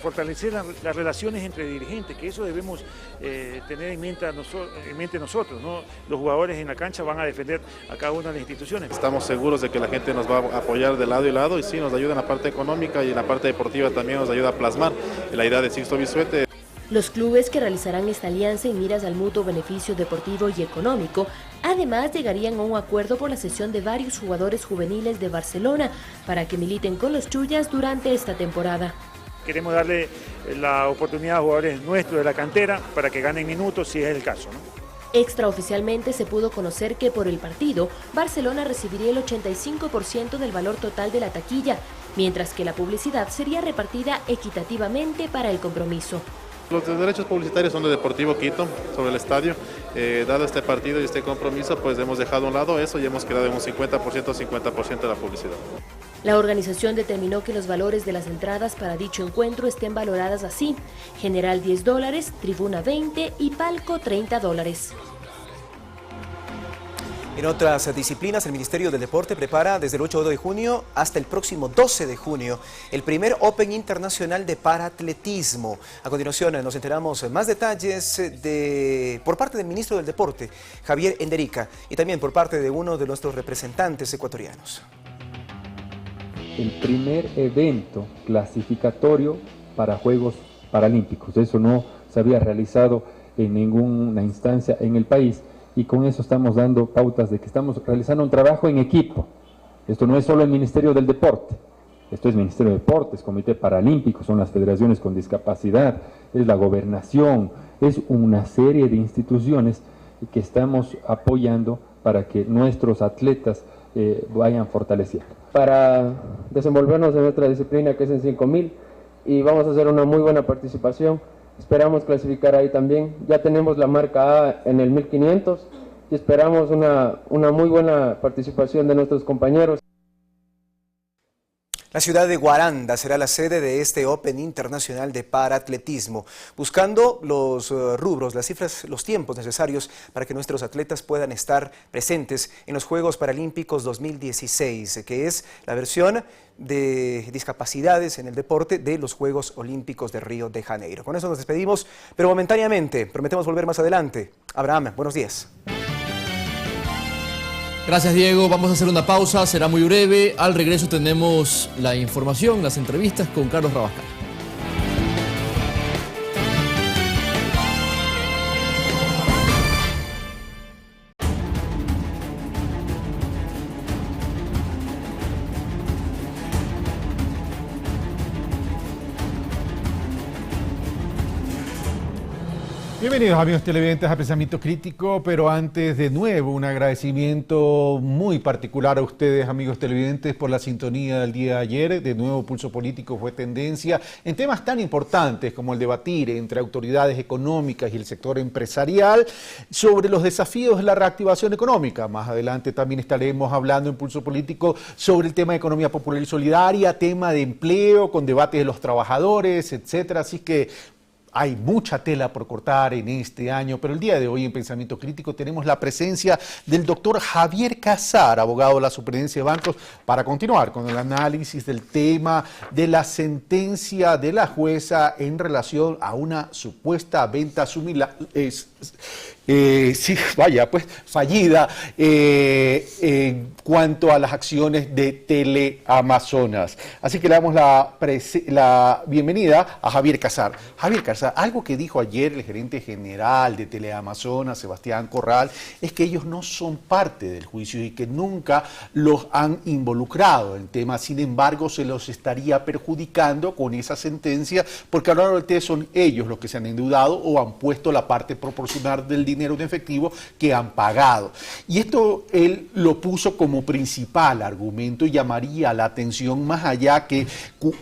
fortalecer las relaciones entre dirigentes, que eso debemos tener en mente nosotros, ¿no? Los jugadores en la cancha van a defender a cada una de las instituciones. Estamos seguros de que la gente nos va a apoyar de lado y lado, y sí, nos ayuda en la parte económica y en la parte deportiva también nos ayuda a plasmar la idea de Sixto Bisuete. Los clubes que realizarán esta alianza en miras al mutuo beneficio deportivo y económico, además llegarían a un acuerdo por la cesión de varios jugadores juveniles de Barcelona para que militen con los Chuyas durante esta temporada. Queremos darle la oportunidad a jugadores nuestros de la cantera para que ganen minutos si es el caso, ¿no? Extraoficialmente se pudo conocer que por el partido, Barcelona recibiría el 85% del valor total de la taquilla, mientras que la publicidad sería repartida equitativamente para el compromiso. Los derechos publicitarios son de Deportivo Quito sobre el estadio. Dado este partido y este compromiso, pues hemos dejado a un lado eso y hemos quedado en un 50% de la publicidad. La organización determinó que los valores de las entradas para dicho encuentro estén valoradas así: general $10, tribuna 20 y palco $30. En otras disciplinas, el Ministerio del Deporte prepara desde el 8 de junio hasta el próximo 12 de junio el primer Open Internacional de Paraatletismo. A continuación nos enteramos más detalles por parte del Ministro del Deporte, Javier Enderica, y también por parte de uno de nuestros representantes ecuatorianos. El primer evento clasificatorio para Juegos Paralímpicos. Eso no se había realizado en ninguna instancia en el país. Y con eso estamos dando pautas de que estamos realizando un trabajo en equipo. Esto no es solo el Ministerio del Deporte, esto es Ministerio de Deportes, Comité Paralímpico, son las federaciones con discapacidad, es la gobernación, es una serie de instituciones que estamos apoyando para que nuestros atletas vayan fortaleciendo. Para desenvolvernos en nuestra disciplina, que es en 5000, y vamos a hacer una muy buena participación. Esperamos clasificar ahí también. Ya tenemos la marca A en el 1500 y esperamos una muy buena participación de nuestros compañeros. La ciudad de Guaranda será la sede de este Open Internacional de Paratletismo, buscando los rubros, las cifras, los tiempos necesarios para que nuestros atletas puedan estar presentes en los Juegos Paralímpicos 2016, que es la versión de discapacidades en el deporte de los Juegos Olímpicos de Río de Janeiro. Con eso nos despedimos, pero momentáneamente, prometemos volver más adelante. Abraham, buenos días. Gracias, Diego. Vamos a hacer una pausa, será muy breve. Al regreso tenemos la información, las entrevistas con Carlos Rabascal. Bienvenidos amigos televidentes a Pensamiento Crítico, pero antes de nuevo un agradecimiento muy particular a ustedes amigos televidentes por la sintonía del día de ayer. De nuevo Pulso Político fue tendencia en temas tan importantes como el debatir entre autoridades económicas y el sector empresarial sobre los desafíos de la reactivación económica. Más adelante también estaremos hablando en Pulso Político sobre el tema de economía popular y solidaria, tema de empleo con debates de los trabajadores, etcétera. Así que hay mucha tela por cortar en este año, pero el día de hoy en Pensamiento Crítico tenemos la presencia del doctor Javier Casar, abogado de la Superintendencia de Bancos, para continuar con el análisis del tema de la sentencia de la jueza en relación a una supuesta venta fallida en cuanto a las acciones de Teleamazonas. Así que le damos la bienvenida a Javier Casar. Javier Casar, algo que dijo ayer el gerente general de Teleamazonas, Sebastián Corral, es que ellos no son parte del juicio y que nunca los han involucrado en el tema. Sin embargo, se los estaría perjudicando con esa sentencia, porque a lo largo del tema son ellos los que se han endeudado o han puesto la parte proporcional del dinero en efectivo que han pagado. Y esto él lo puso como principal argumento y llamaría la atención más allá que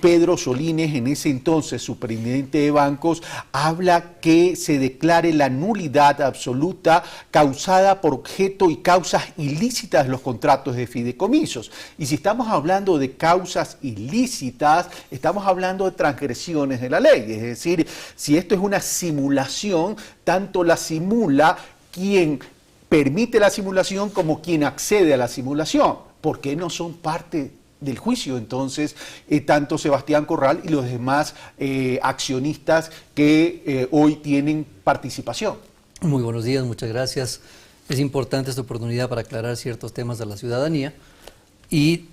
Pedro Solínez, en ese entonces superintendente de bancos, habla que se declare la nulidad absoluta causada por objeto y causas ilícitas de los contratos de fideicomisos. Y si estamos hablando de causas ilícitas, estamos hablando de transgresiones de la ley. Es decir, si esto es una simulación, tanto la simula quien permite la simulación como quien accede a la simulación. ¿Por qué no son parte del juicio entonces tanto Sebastián Corral y los demás accionistas que hoy tienen participación? Muy buenos días, muchas gracias. Es importante esta oportunidad para aclarar ciertos temas de la ciudadanía y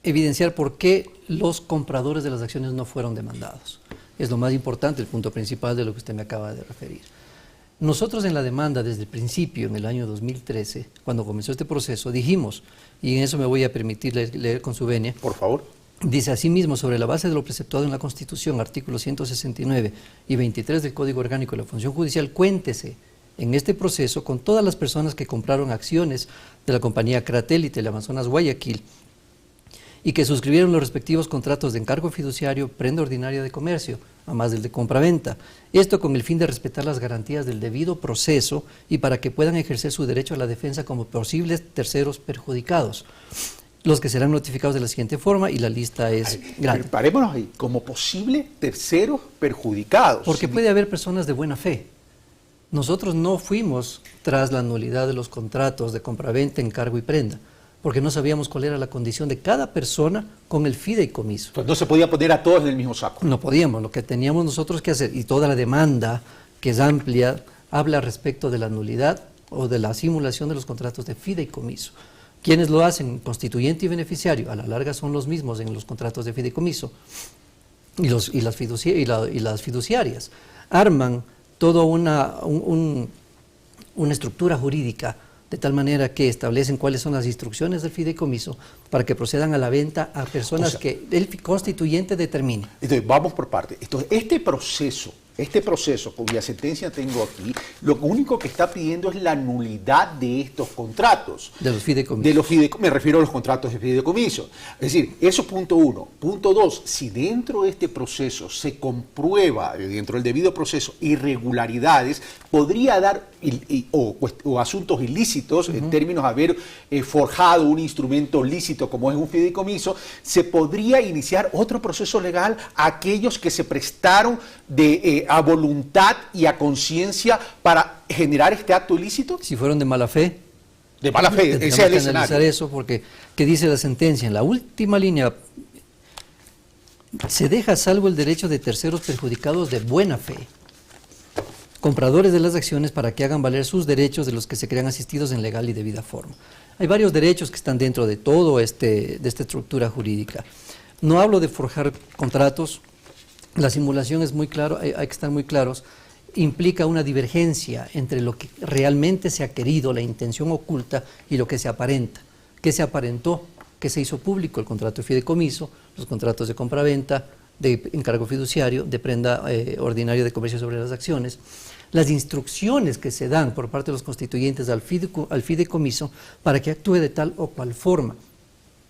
evidenciar por qué los compradores de las acciones no fueron demandados. Es lo más importante, el punto principal de lo que usted me acaba de referir. Nosotros en la demanda desde el principio, en el año 2013, cuando comenzó este proceso, dijimos, y en eso me voy a permitir leer con su venia. Por favor. Dice asimismo, sobre la base de lo preceptuado en la Constitución, artículos 169 y 23 del Código Orgánico de la Función Judicial, cuéntese en este proceso con todas las personas que compraron acciones de la compañía Cratel y Teleamazonas Guayaquil y que suscribieron los respectivos contratos de encargo fiduciario, prenda ordinaria de comercio, a más del de compraventa. Esto con el fin de respetar las garantías del debido proceso y para que puedan ejercer su derecho a la defensa como posibles terceros perjudicados, los que serán notificados de la siguiente forma, y la lista es grande. Parémonos ahí, como posible terceros perjudicados. Porque puede haber personas de buena fe. Nosotros no fuimos tras la nulidad de los contratos de compraventa, encargo y prenda, porque no sabíamos cuál era la condición de cada persona con el fideicomiso. Entonces no se podía poner a todos en el mismo saco. No podíamos, lo que teníamos nosotros que hacer, y toda la demanda, que es amplia, habla respecto de la nulidad o de la simulación de los contratos de fideicomiso. ¿Quiénes lo hacen? Constituyente y beneficiario, a la larga son los mismos en los contratos de fideicomiso, y las fiduciarias. Arman toda una estructura jurídica de tal manera que establecen cuáles son las instrucciones del fideicomiso para que procedan a la venta a personas que el constituyente determine. Entonces, vamos por parte. Entonces, este proceso, cuya sentencia tengo aquí, lo único que está pidiendo es la nulidad de estos contratos. De los fideicomisos. Me refiero a los contratos de fideicomiso. Es decir, eso es punto uno. Punto dos, si dentro de este proceso se comprueba, dentro del debido proceso, irregularidades, podría dar, o asuntos ilícitos, en términos de haber forjado un instrumento lícito como es un fideicomiso, se podría iniciar otro proceso legal a aquellos que se prestaron a voluntad y a conciencia para generar este acto ilícito. Si fueron de mala fe. De mala fe, ese es el escenario. Analizar eso porque, ¿qué dice la sentencia? En la última línea, se deja a salvo el derecho de terceros perjudicados de buena fe, compradores de las acciones, para que hagan valer sus derechos de los que se crean asistidos en legal y debida forma. Hay varios derechos que están dentro de todo de esta estructura jurídica. No hablo de forjar contratos. La simulación es muy claro, hay que estar muy claros, implica una divergencia entre lo que realmente se ha querido, la intención oculta, y lo que se aparenta. ¿Qué se aparentó? Que se hizo público el contrato de fideicomiso, los contratos de compraventa, de encargo fiduciario, de prenda ordinaria de comercio sobre las acciones, las instrucciones que se dan por parte de los constituyentes al fideicomiso para que actúe de tal o cual forma.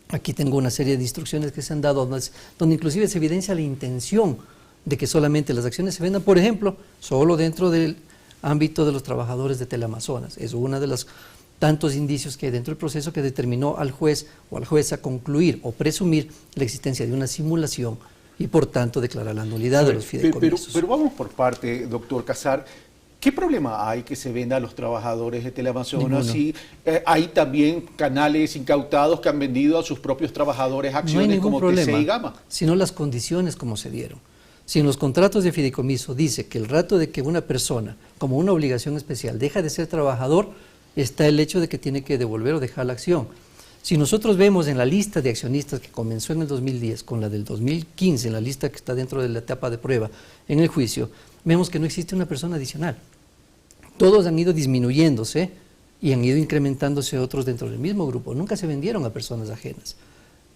Aquí tengo una serie de instrucciones que se han dado donde inclusive se evidencia la intención de que solamente las acciones se vendan, por ejemplo, solo dentro del ámbito de los trabajadores de Teleamazonas. Es uno de los tantos indicios que hay dentro del proceso que determinó al juez o a la jueza concluir o presumir la existencia de una simulación y por tanto declarar la nulidad de los fideicomisos. Pero vamos por parte, doctor Casar. ¿Qué problema hay que se venda a los trabajadores de Teleamazonas si hay también canales incautados que han vendido a sus propios trabajadores acciones como TC y Gama? Sino las condiciones como se dieron. Si en los contratos de fideicomiso dice que el rato de que una persona, como una obligación especial, deja de ser trabajador, está el hecho de que tiene que devolver o dejar la acción. Si nosotros vemos en la lista de accionistas que comenzó en el 2010 con la del 2015, en la lista que está dentro de la etapa de prueba en el juicio, vemos que no existe una persona adicional. Todos han ido disminuyéndose y han ido incrementándose otros dentro del mismo grupo. Nunca se vendieron a personas ajenas.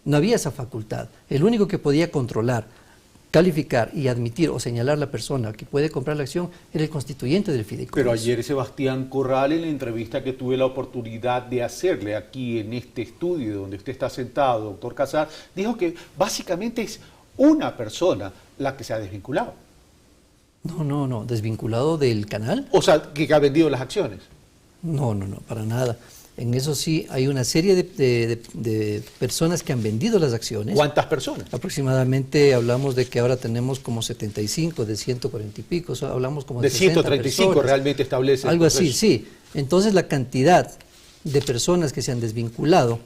No había esa facultad. El único que podía controlar, calificar y admitir o señalar la persona que puede comprar la acción era el constituyente del fideicomiso. Pero ayer Sebastián Corral, en la entrevista que tuve la oportunidad de hacerle aquí en este estudio donde usted está sentado, doctor Casar, dijo que básicamente es una persona la que se ha desvinculado. No, desvinculado del canal. O sea, que ha vendido las acciones. No, para nada. En eso sí hay una serie de personas que han vendido las acciones. ¿Cuántas personas? Aproximadamente hablamos de que ahora tenemos como 75, de 140 y pico, hablamos como de 135 personas. Realmente establece. Algo así, sí. Entonces la cantidad de personas que se han desvinculado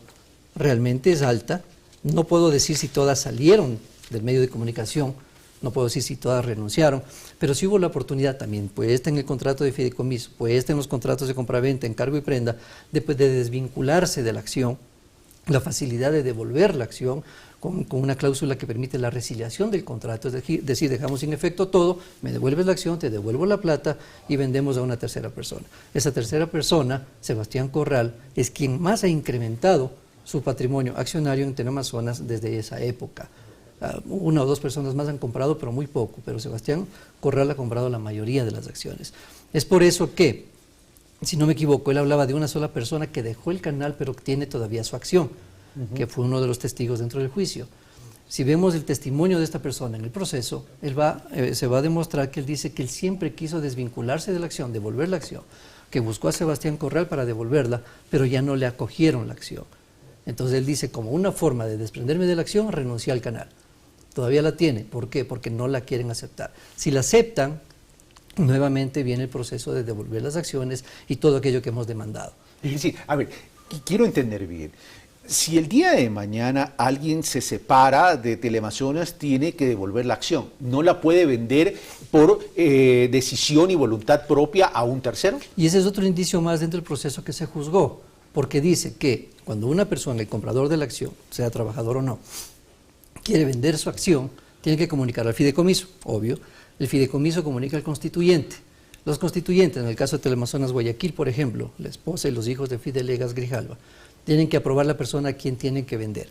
realmente es alta. No puedo decir si todas salieron del medio de comunicación, no puedo decir si todas renunciaron, pero sí hubo la oportunidad también, puesta en el contrato de fideicomiso, puesta en los contratos de compraventa, encargo y prenda, de desvincularse de la acción, la facilidad de devolver la acción con una cláusula que permite la resiliación del contrato, es decir, dejamos sin efecto todo, me devuelves la acción, te devuelvo la plata y vendemos a una tercera persona. Esa tercera persona, Sebastián Corral, es quien más ha incrementado su patrimonio accionario en Teleamazonas desde esa época. Una o dos personas más han comprado, pero muy poco, pero Sebastián Corral ha comprado la mayoría de las acciones. Es por eso que, si no me equivoco, él hablaba de una sola persona que dejó el canal, pero que tiene todavía su acción, que fue uno de los testigos dentro del juicio. Si vemos el testimonio de esta persona en el proceso, se va a demostrar que él dice que él siempre quiso desvincularse de la acción, devolver la acción, que buscó a Sebastián Corral para devolverla, pero ya no le acogieron la acción. Entonces él dice, como una forma de desprenderme de la acción, renuncié al canal. Todavía la tiene. ¿Por qué? Porque no la quieren aceptar. Si la aceptan, nuevamente viene el proceso de devolver las acciones y todo aquello que hemos demandado. Es decir, a ver, quiero entender bien. Si el día de mañana alguien se separa de Teleamazonas, tiene que devolver la acción. ¿No la puede vender por decisión y voluntad propia a un tercero? Y ese es otro indicio más dentro del proceso que se juzgó, porque dice que cuando una persona, el comprador de la acción, sea trabajador o no, quiere vender su acción, tiene que comunicar al fideicomiso, obvio. El fideicomiso comunica al constituyente. Los constituyentes, en el caso de Teleamazonas Guayaquil, por ejemplo, la esposa y los hijos de Fidelegas Grijalva, tienen que aprobar la persona a quien tienen que vender.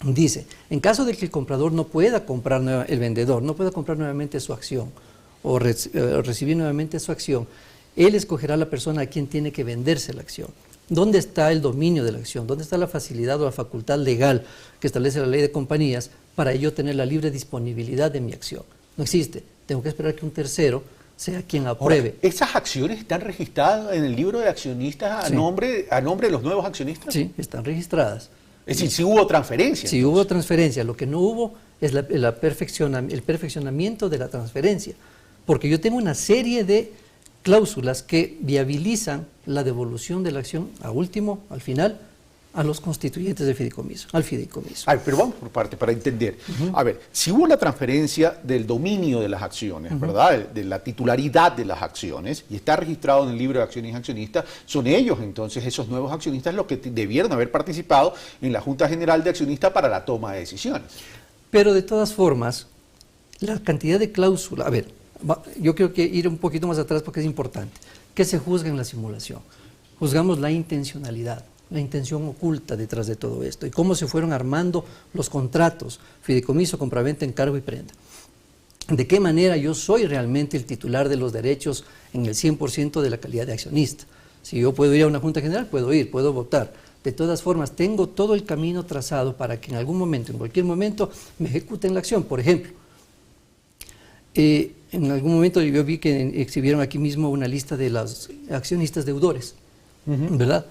Dice, en caso de que el comprador no pueda comprar, el vendedor no pueda comprar nuevamente su acción o recibir nuevamente su acción, él escogerá la persona a quien tiene que venderse la acción. ¿Dónde está el dominio de la acción? ¿Dónde está la facilidad o la facultad legal que establece la ley de compañías para yo tener la libre disponibilidad de mi acción? No existe. Tengo que esperar que un tercero sea quien apruebe. Ahora, ¿esas acciones están registradas en el libro de accionistas a nombre de los nuevos accionistas? Sí, están registradas. Es decir, sí hubo transferencia. Sí hubo transferencia. Lo que no hubo es el perfeccionamiento de la transferencia. Porque yo tengo una serie de cláusulas que viabilizan la devolución de la acción al final, a los constituyentes del fideicomiso, al fideicomiso. Pero vamos por parte para entender. A ver, si hubo la transferencia del dominio de las acciones, ¿verdad? De la titularidad de las acciones, y está registrado en el libro de acciones y accionistas, son ellos entonces, esos nuevos accionistas, los que debieron haber participado en la Junta General de Accionistas para la toma de decisiones. Pero de todas formas, la cantidad de cláusulas, a ver, yo creo que ir un poquito más atrás porque es importante. ¿Qué se juzga en la simulación? Juzgamos la intencionalidad, la intención oculta detrás de todo esto y cómo se fueron armando los contratos, fideicomiso, compraventa, encargo y prenda. De qué manera yo soy realmente el titular de los derechos en el 100% de la calidad de accionista. Si yo puedo ir a una junta general, puedo votar. De todas formas, tengo todo el camino trazado para que en algún momento, en cualquier momento, me ejecuten la acción. Por ejemplo, en algún momento yo vi que exhibieron aquí mismo una lista de los accionistas deudores, ¿verdad?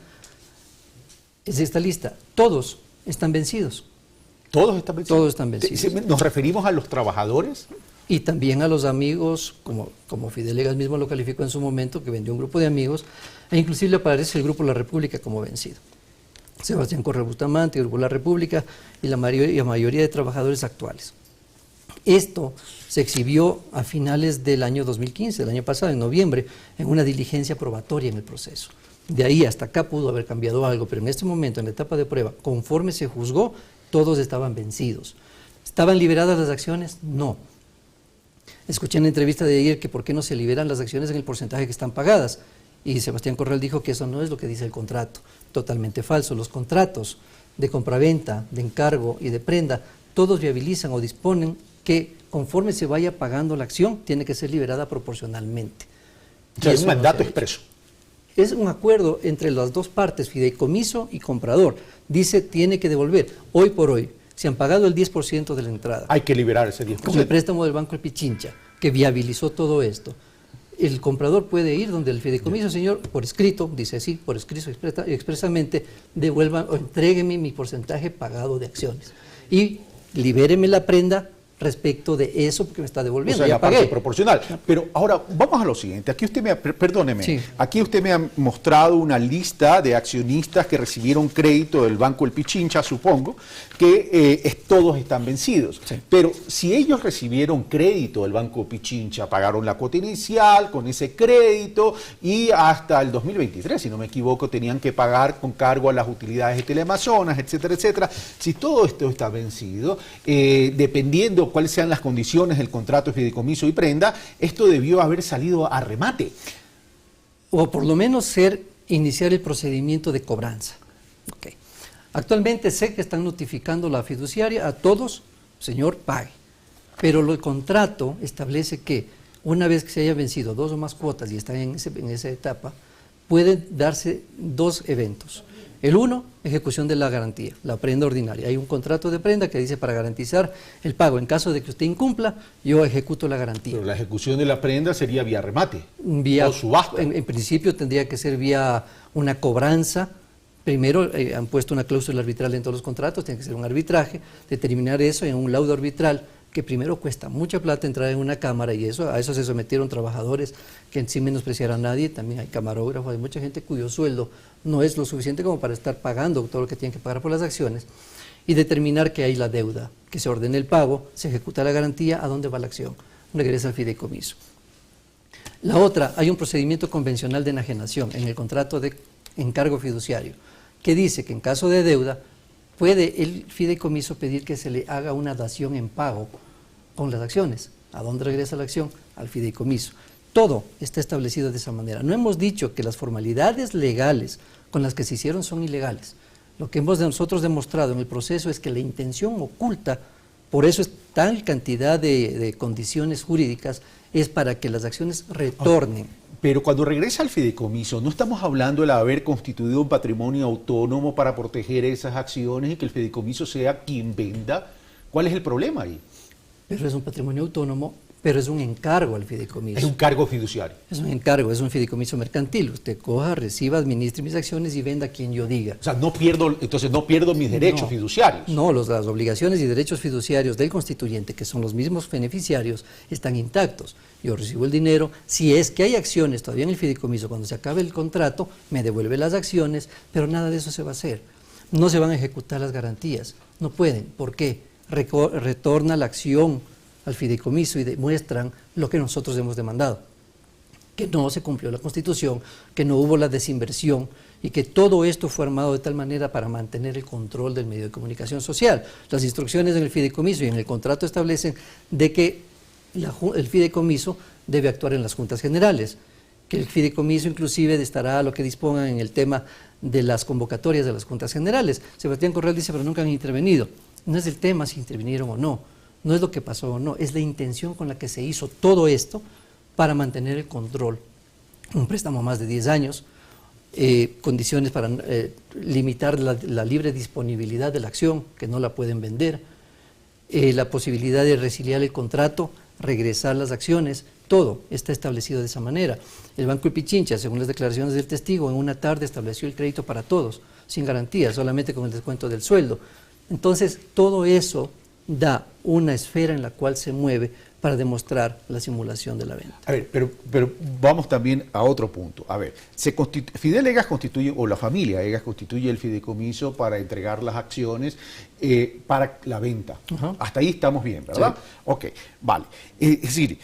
Es esta lista. Todos están vencidos. ¿Todos están vencidos? Todos están vencidos. ¿Nos referimos a los trabajadores? Y también a los amigos, como Fidelegas mismo lo calificó en su momento, que vendió un grupo de amigos, e inclusive le aparece el Grupo La República como vencido. Sebastián Correa Bustamante, el Grupo La República y la mayoría de trabajadores actuales. Esto se exhibió a finales del año 2015, del año pasado, en noviembre, en una diligencia probatoria en el proceso. De ahí hasta acá pudo haber cambiado algo, pero en este momento, en la etapa de prueba, conforme se juzgó, todos estaban vencidos. ¿Estaban liberadas las acciones? No. Escuché en la entrevista de ayer que por qué no se liberan las acciones en el porcentaje que están pagadas. Y Sebastián Corral dijo que eso no es lo que dice el contrato. Totalmente falso. Los contratos de compraventa, de encargo y de prenda, todos viabilizan o disponen que conforme se vaya pagando la acción, tiene que ser liberada proporcionalmente. O sea, es un mandato expreso. Es un acuerdo entre las dos partes, fideicomiso y comprador. Dice, tiene que devolver. Hoy por hoy, se han pagado el 10% de la entrada. Hay que liberar ese 10%. Con el préstamo del Banco El Pichincha, que viabilizó todo esto. El comprador puede ir donde el fideicomiso, señor, por escrito, dice así, por escrito expresamente, devuelvan o entrégueme mi porcentaje pagado de acciones. Y libéreme la prenda respecto de eso porque me está devolviendo. O sea, ya la parte pagué. proporcional. Pero ahora, vamos a lo siguiente. Aquí usted perdóneme, aquí usted me ha mostrado una lista de accionistas que recibieron crédito del Banco El Pichincha, supongo, que todos están vencidos. Sí. Pero si ellos recibieron crédito del Banco Pichincha, pagaron la cuota inicial con ese crédito y hasta el 2023, si no me equivoco, tenían que pagar con cargo a las utilidades de Teleamazonas, etcétera, etcétera. Si todo esto está vencido, dependiendo cuáles sean las condiciones del contrato de fideicomiso y prenda, esto debió haber salido a remate. O por lo menos iniciar el procedimiento de cobranza. Okay. Actualmente sé que están notificando la fiduciaria a todos, señor, pague. Pero el contrato establece que una vez que se haya vencido 2 o más cuotas y están en esa etapa, pueden darse 2 eventos. El uno, ejecución de la garantía, la prenda ordinaria. Hay un contrato de prenda que dice para garantizar el pago. En caso de que usted incumpla, yo ejecuto la garantía. Pero la ejecución de la prenda sería vía remate, vía o subasta. En principio tendría que ser vía una cobranza. Primero han puesto una cláusula arbitral en todos los contratos, tiene que ser un arbitraje, determinar eso en un laudo arbitral, que primero cuesta mucha plata entrar en una cámara y a eso se sometieron trabajadores que sin menospreciar a nadie, también hay camarógrafos, hay mucha gente cuyo sueldo no es lo suficiente como para estar pagando todo lo que tienen que pagar por las acciones, y determinar que hay la deuda, que se ordene el pago, se ejecuta la garantía, ¿a dónde va la acción? Regresa al fideicomiso. La otra, hay un procedimiento convencional de enajenación en el contrato de encargo fiduciario, que dice que en caso de deuda, puede el fideicomiso pedir que se le haga una dación en pago con las acciones. ¿A dónde regresa la acción? Al fideicomiso. Todo está establecido de esa manera. No hemos dicho que las formalidades legales con las que se hicieron son ilegales. Lo que hemos nosotros demostrado en el proceso es que la intención oculta, por eso es tal cantidad de condiciones jurídicas, es para que las acciones retornen. Pero cuando regresa al fideicomiso, no estamos hablando de haber constituido un patrimonio autónomo para proteger esas acciones y que el fideicomiso sea quien venda. ¿Cuál es el problema ahí? Pero es un patrimonio autónomo, pero es un encargo al fideicomiso. Es un cargo fiduciario. Es un encargo, es un fideicomiso mercantil. Usted coja, reciba, administre mis acciones y venda a quien yo diga. O sea, entonces no pierdo mis derechos fiduciarios. No, las obligaciones y derechos fiduciarios del constituyente, que son los mismos beneficiarios, están intactos. Yo recibo el dinero, si es que hay acciones todavía en el fideicomiso, cuando se acabe el contrato, me devuelve las acciones, pero nada de eso se va a hacer. No se van a ejecutar las garantías, no pueden. ¿Por qué? Retorna la acción al fideicomiso y demuestran lo que nosotros hemos demandado, que no se cumplió la Constitución, que no hubo la desinversión y que todo esto fue armado de tal manera para mantener el control del medio de comunicación social. Las instrucciones en el fideicomiso y en el contrato establecen de que el fideicomiso debe actuar en las juntas generales, que el fideicomiso inclusive estará a lo que dispongan en el tema de las convocatorias de las juntas generales. Sebastián Corral dice, pero nunca han intervenido. No es el tema si intervinieron o no, no es lo que pasó o no, es la intención con la que se hizo todo esto para mantener el control. Un préstamo más de 10 años, condiciones para limitar la libre disponibilidad de la acción, que no la pueden vender, la posibilidad de resiliar el contrato, regresar las acciones, todo está establecido de esa manera. El Banco de Pichincha, según las declaraciones del testigo, en una tarde estableció el crédito para todos, sin garantía, solamente con el descuento del sueldo. Entonces, todo eso da una esfera en la cual se mueve para demostrar la simulación de la venta. A ver, pero vamos también a otro punto. A ver, Fidel Egas constituye, o la familia Egas constituye el fideicomiso para entregar las acciones para la venta. Hasta ahí estamos bien, ¿verdad? Sí. Ok, vale. Es decir,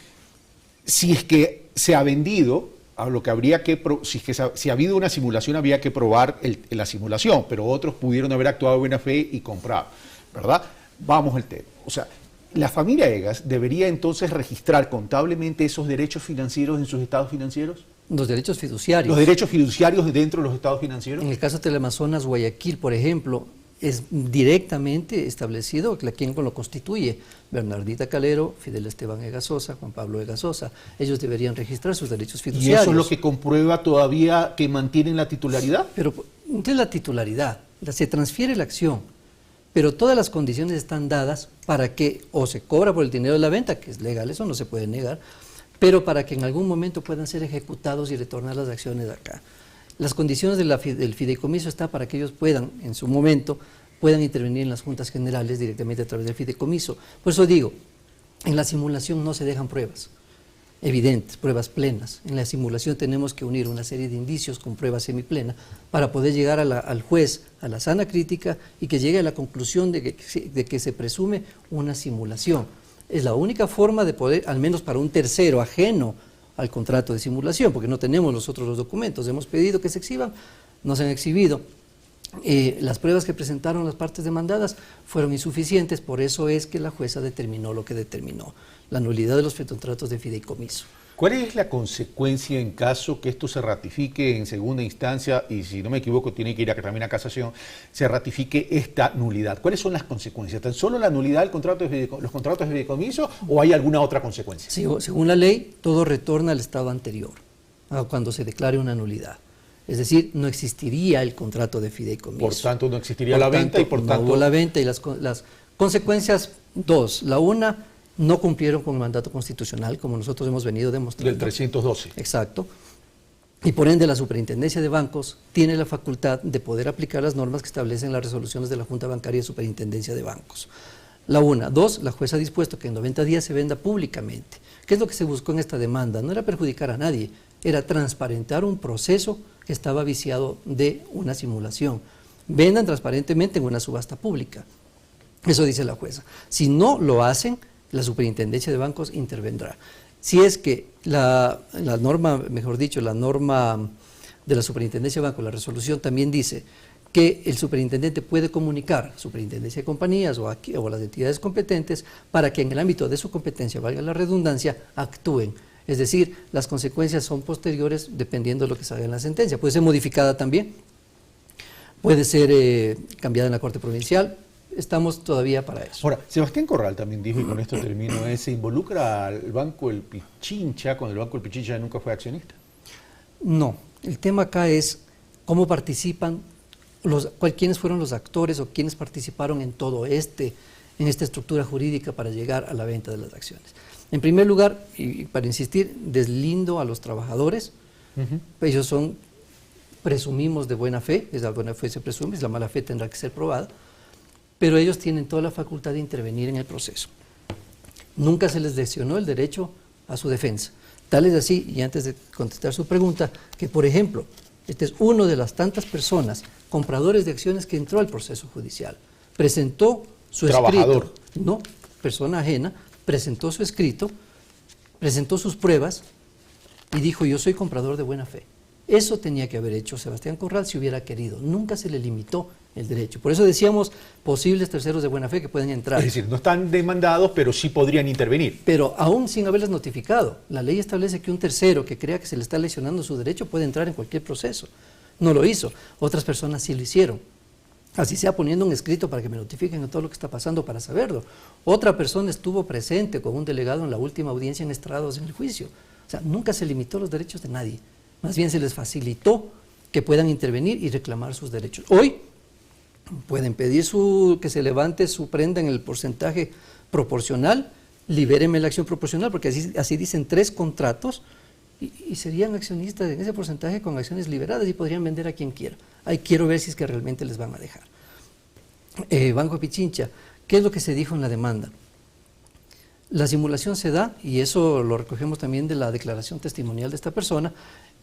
si es que se ha vendido, a lo que habría que, si ha habido una simulación, había que probar la simulación, pero otros pudieron haber actuado de buena fe y comprar, ¿verdad? Vamos al tema. O sea, la familia Egas debería entonces registrar contablemente esos derechos financieros en sus estados financieros. Los derechos fiduciarios. Los derechos fiduciarios dentro de los estados financieros. En el caso de Teleamazonas, Guayaquil, por ejemplo, es directamente establecido quién lo constituye. Bernardita Calero, Fidel Esteban Egas Sosa, Juan Pablo Egas Sosa. Ellos deberían registrar sus derechos fiduciarios. ¿Y eso es lo que comprueba todavía que mantienen la titularidad? Pero no es la titularidad, se transfiere la acción, pero todas las condiciones están dadas para que o se cobra por el dinero de la venta, que es legal, eso no se puede negar, pero para que en algún momento puedan ser ejecutados y retornar las acciones acá. Las condiciones del fideicomiso está para que ellos puedan, en su momento, puedan intervenir en las juntas generales directamente a través del fideicomiso. Por eso digo, en la simulación no se dejan pruebas evidentes, pruebas plenas. En la simulación tenemos que unir una serie de indicios con prueba semiplena para poder llegar al juez a la sana crítica y que llegue a la conclusión de que se presume una simulación. Es la única forma de poder, al menos para un tercero ajeno al contrato de simulación, porque no tenemos nosotros los documentos, hemos pedido que se exhiban, no se han exhibido. Las pruebas que presentaron las partes demandadas fueron insuficientes, por eso es que la jueza determinó lo que determinó, la nulidad de los contratos de fideicomiso. ¿Cuál es la consecuencia en caso que esto se ratifique en segunda instancia y, si no me equivoco, tiene que ir también a casación, se ratifique esta nulidad? ¿Cuáles son las consecuencias? ¿Tan solo la nulidad del contrato de los contratos de fideicomiso o hay alguna otra consecuencia? Sí, según la ley, todo retorna al estado anterior, cuando se declare una nulidad. Es decir, no existiría el contrato de fideicomiso. Por tanto, no existiría la venta y por tanto... No hubo la venta y las consecuencias, dos. La una, no cumplieron con el mandato constitucional, como nosotros hemos venido demostrando. Del 312. Exacto. Y por ende, la Superintendencia de Bancos tiene la facultad de poder aplicar las normas que establecen las resoluciones de la Junta Bancaria y Superintendencia de Bancos. La una. Dos, la jueza ha dispuesto que en 90 días se venda públicamente. ¿Qué es lo que se buscó en esta demanda? No era perjudicar a nadie, era transparentar un proceso que estaba viciado de una simulación. Vendan transparentemente en una subasta pública. Eso dice la jueza. Si no lo hacen, la Superintendencia de Bancos intervendrá. Si es que la norma, mejor dicho, la norma de la Superintendencia de Bancos, la resolución también dice que el superintendente puede comunicar, Superintendencia de Compañías o las entidades competentes, para que en el ámbito de su competencia, valga la redundancia, actúen Es decir, las consecuencias son posteriores dependiendo de lo que salga en la sentencia. Puede ser modificada también, puede ser cambiada en la Corte Provincial. Estamos todavía para eso. Ahora, Sebastián Corral también dijo, y con esto termino, se involucra al Banco El Pichincha, cuando el Banco El Pichincha nunca fue accionista. No, el tema acá es cómo participan, quiénes fueron los actores o quiénes participaron en todo en esta estructura jurídica para llegar a la venta de las acciones. En primer lugar, y para insistir, deslindo a los trabajadores. Ellos son, presumimos, de buena fe, la buena fe se presume, la mala fe tendrá que ser probada, pero ellos tienen toda la facultad de intervenir en el proceso. Nunca se les lesionó el derecho a su defensa. Tal es así, y antes de contestar su pregunta, que por ejemplo, este es uno de las tantas personas, compradores de acciones, que entró al proceso judicial. Presentó su escrito, no, persona ajena, presentó su escrito, presentó sus pruebas y dijo: yo soy comprador de buena fe. Eso tenía que haber hecho Sebastián Corral si hubiera querido. Nunca se le limitó el derecho. Por eso decíamos posibles terceros de buena fe que pueden entrar. Es decir, no están demandados, pero sí podrían intervenir. Pero aún sin haberles notificado, la ley establece que un tercero que crea que se le está lesionando su derecho puede entrar en cualquier proceso. No lo hizo. Otras personas sí lo hicieron. Así sea poniendo un escrito para que me notifiquen de todo lo que está pasando para saberlo. Otra persona estuvo presente con un delegado en la última audiencia en estrados en el juicio. O sea, nunca se limitó los derechos de nadie. Más bien se les facilitó que puedan intervenir y reclamar sus derechos. Hoy pueden pedir que se levante su prenda en el porcentaje proporcional, libérenme la acción proporcional, porque así dicen 3 contratos, y serían accionistas en ese porcentaje con acciones liberadas y podrían vender a quien quiera. Ahí quiero ver si es que realmente les van a dejar. Banco Pichincha, ¿qué es lo que se dijo en la demanda? La simulación se da, y eso lo recogemos también de la declaración testimonial de esta persona,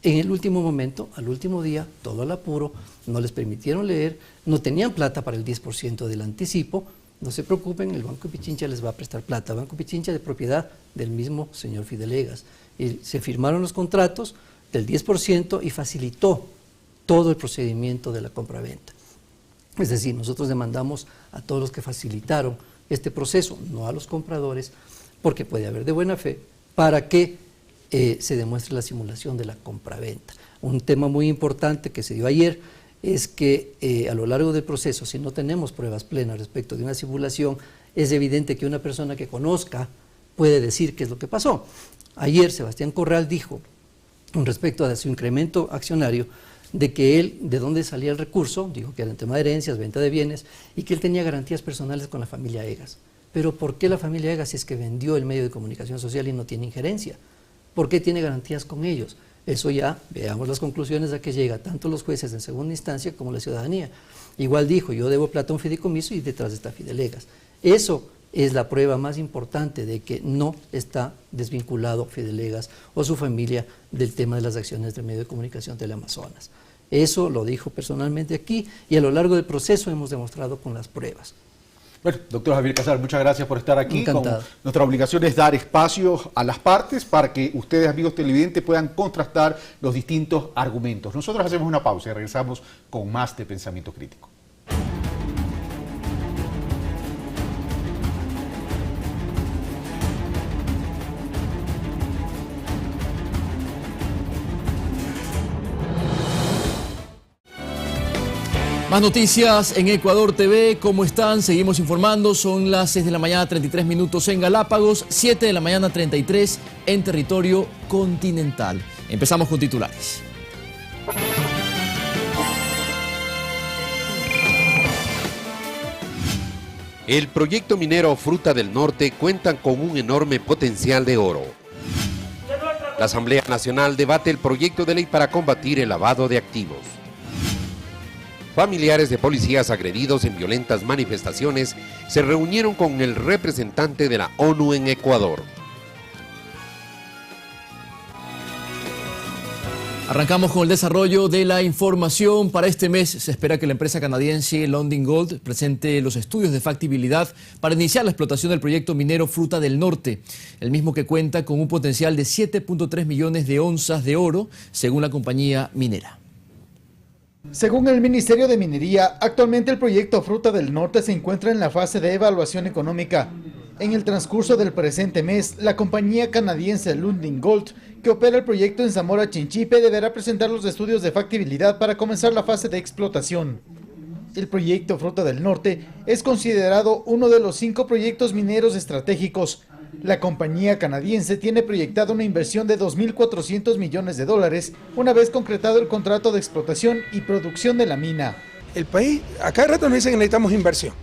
en el último momento, al último día, todo al apuro, no les permitieron leer, no tenían plata para el 10% del anticipo. No se preocupen, el Banco Pichincha les va a prestar plata. Banco Pichincha de propiedad del mismo señor Fidelegas. Y se firmaron los contratos del 10% y facilitó todo el procedimiento de la compraventa. Es decir, nosotros demandamos a todos los que facilitaron este proceso, no a los compradores, porque puede haber de buena fe, para que se demuestre la simulación de la compraventa. Un tema muy importante que se dio ayer es que a lo largo del proceso, si no tenemos pruebas plenas respecto de una simulación, es evidente que una persona que conozca puede decir qué es lo que pasó. Ayer Sebastián Corral dijo, con respecto a su incremento accionario, de que él, de dónde salía el recurso, dijo que era en tema de herencias, venta de bienes, y que él tenía garantías personales con la familia Egas. Pero ¿por qué la familia Egas si es que vendió el medio de comunicación social y no tiene injerencia? ¿Por qué tiene garantías con ellos? Eso ya, veamos las conclusiones a que llega tanto los jueces en segunda instancia como la ciudadanía. Igual dijo, yo debo plata a un fideicomiso y detrás está Fidelegas. Eso es la prueba más importante de que no está desvinculado Fidelegas o su familia del tema de las acciones del medio de comunicación Teleamazonas. Eso lo dijo personalmente aquí y a lo largo del proceso hemos demostrado con las pruebas. Bueno, doctor Javier Casar, muchas gracias por estar aquí. Encantado. Nuestra obligación es dar espacio a las partes para que ustedes, amigos televidentes, puedan contrastar los distintos argumentos. Nosotros hacemos una pausa y regresamos con más de Pensamiento Crítico. Más noticias en Ecuador TV. ¿Cómo están? Seguimos informando. Son las 6 de la mañana, 33 minutos en Galápagos, 7 de la mañana, 33 en territorio continental. Empezamos con titulares. El proyecto minero Fruta del Norte cuenta con un enorme potencial de oro. La Asamblea Nacional debate el proyecto de ley para combatir el lavado de activos. Familiares de policías agredidos en violentas manifestaciones se reunieron con el representante de la ONU en Ecuador. Arrancamos con el desarrollo de la información. Para este mes se espera que la empresa canadiense Lundin Gold presente los estudios de factibilidad para iniciar la explotación del proyecto minero Fruta del Norte, el mismo que cuenta con un potencial de 7.3 millones de onzas de oro, según la compañía minera. Según el Ministerio de Minería, actualmente el proyecto Fruta del Norte se encuentra en la fase de evaluación económica. En el transcurso del presente mes, la compañía canadiense Lundin Gold, que opera el proyecto en Zamora Chinchipe, deberá presentar los estudios de factibilidad para comenzar la fase de explotación. El proyecto Fruta del Norte es considerado uno de los 5 proyectos mineros estratégicos. La compañía canadiense tiene proyectada una inversión de 2.400 millones de dólares una vez concretado el contrato de explotación y producción de la mina. El país, a cada rato nos dicen que necesitamos inversión,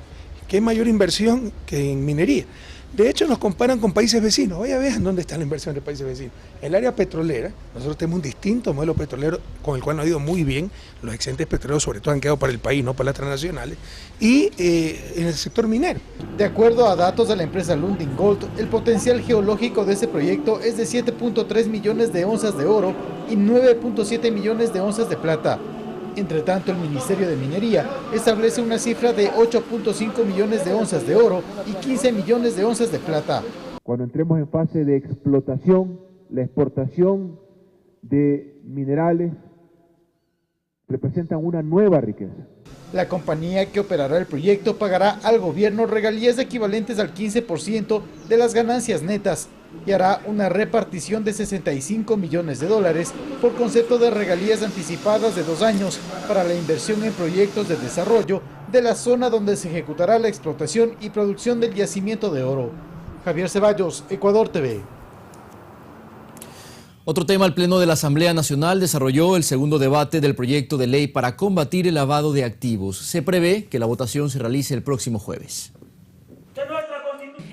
que hay mayor inversión que en minería. De hecho, nos comparan con países vecinos. Vaya, vean dónde está la inversión de países vecinos. En el área petrolera, nosotros tenemos un distinto modelo petrolero con el cual nos ha ido muy bien. Los excedentes petroleros, sobre todo, han quedado para el país, no para las transnacionales. Y en el sector minero. De acuerdo a datos de la empresa Lundin Gold, el potencial geológico de este proyecto es de 7.3 millones de onzas de oro y 9.7 millones de onzas de plata. Entre tanto, el Ministerio de Minería establece una cifra de 8.5 millones de onzas de oro y 15 millones de onzas de plata. Cuando entremos en fase de explotación, la exportación de minerales representan una nueva riqueza. La compañía que operará el proyecto pagará al gobierno regalías equivalentes al 15% de las ganancias netas y hará una repartición de 65 millones de dólares por concepto de regalías anticipadas de 2 años para la inversión en proyectos de desarrollo de la zona donde se ejecutará la explotación y producción del yacimiento de oro. Javier Ceballos, Ecuador TV. Otro tema, el Pleno de la Asamblea Nacional desarrolló el segundo debate del proyecto de ley para combatir el lavado de activos. Se prevé que la votación se realice el próximo jueves.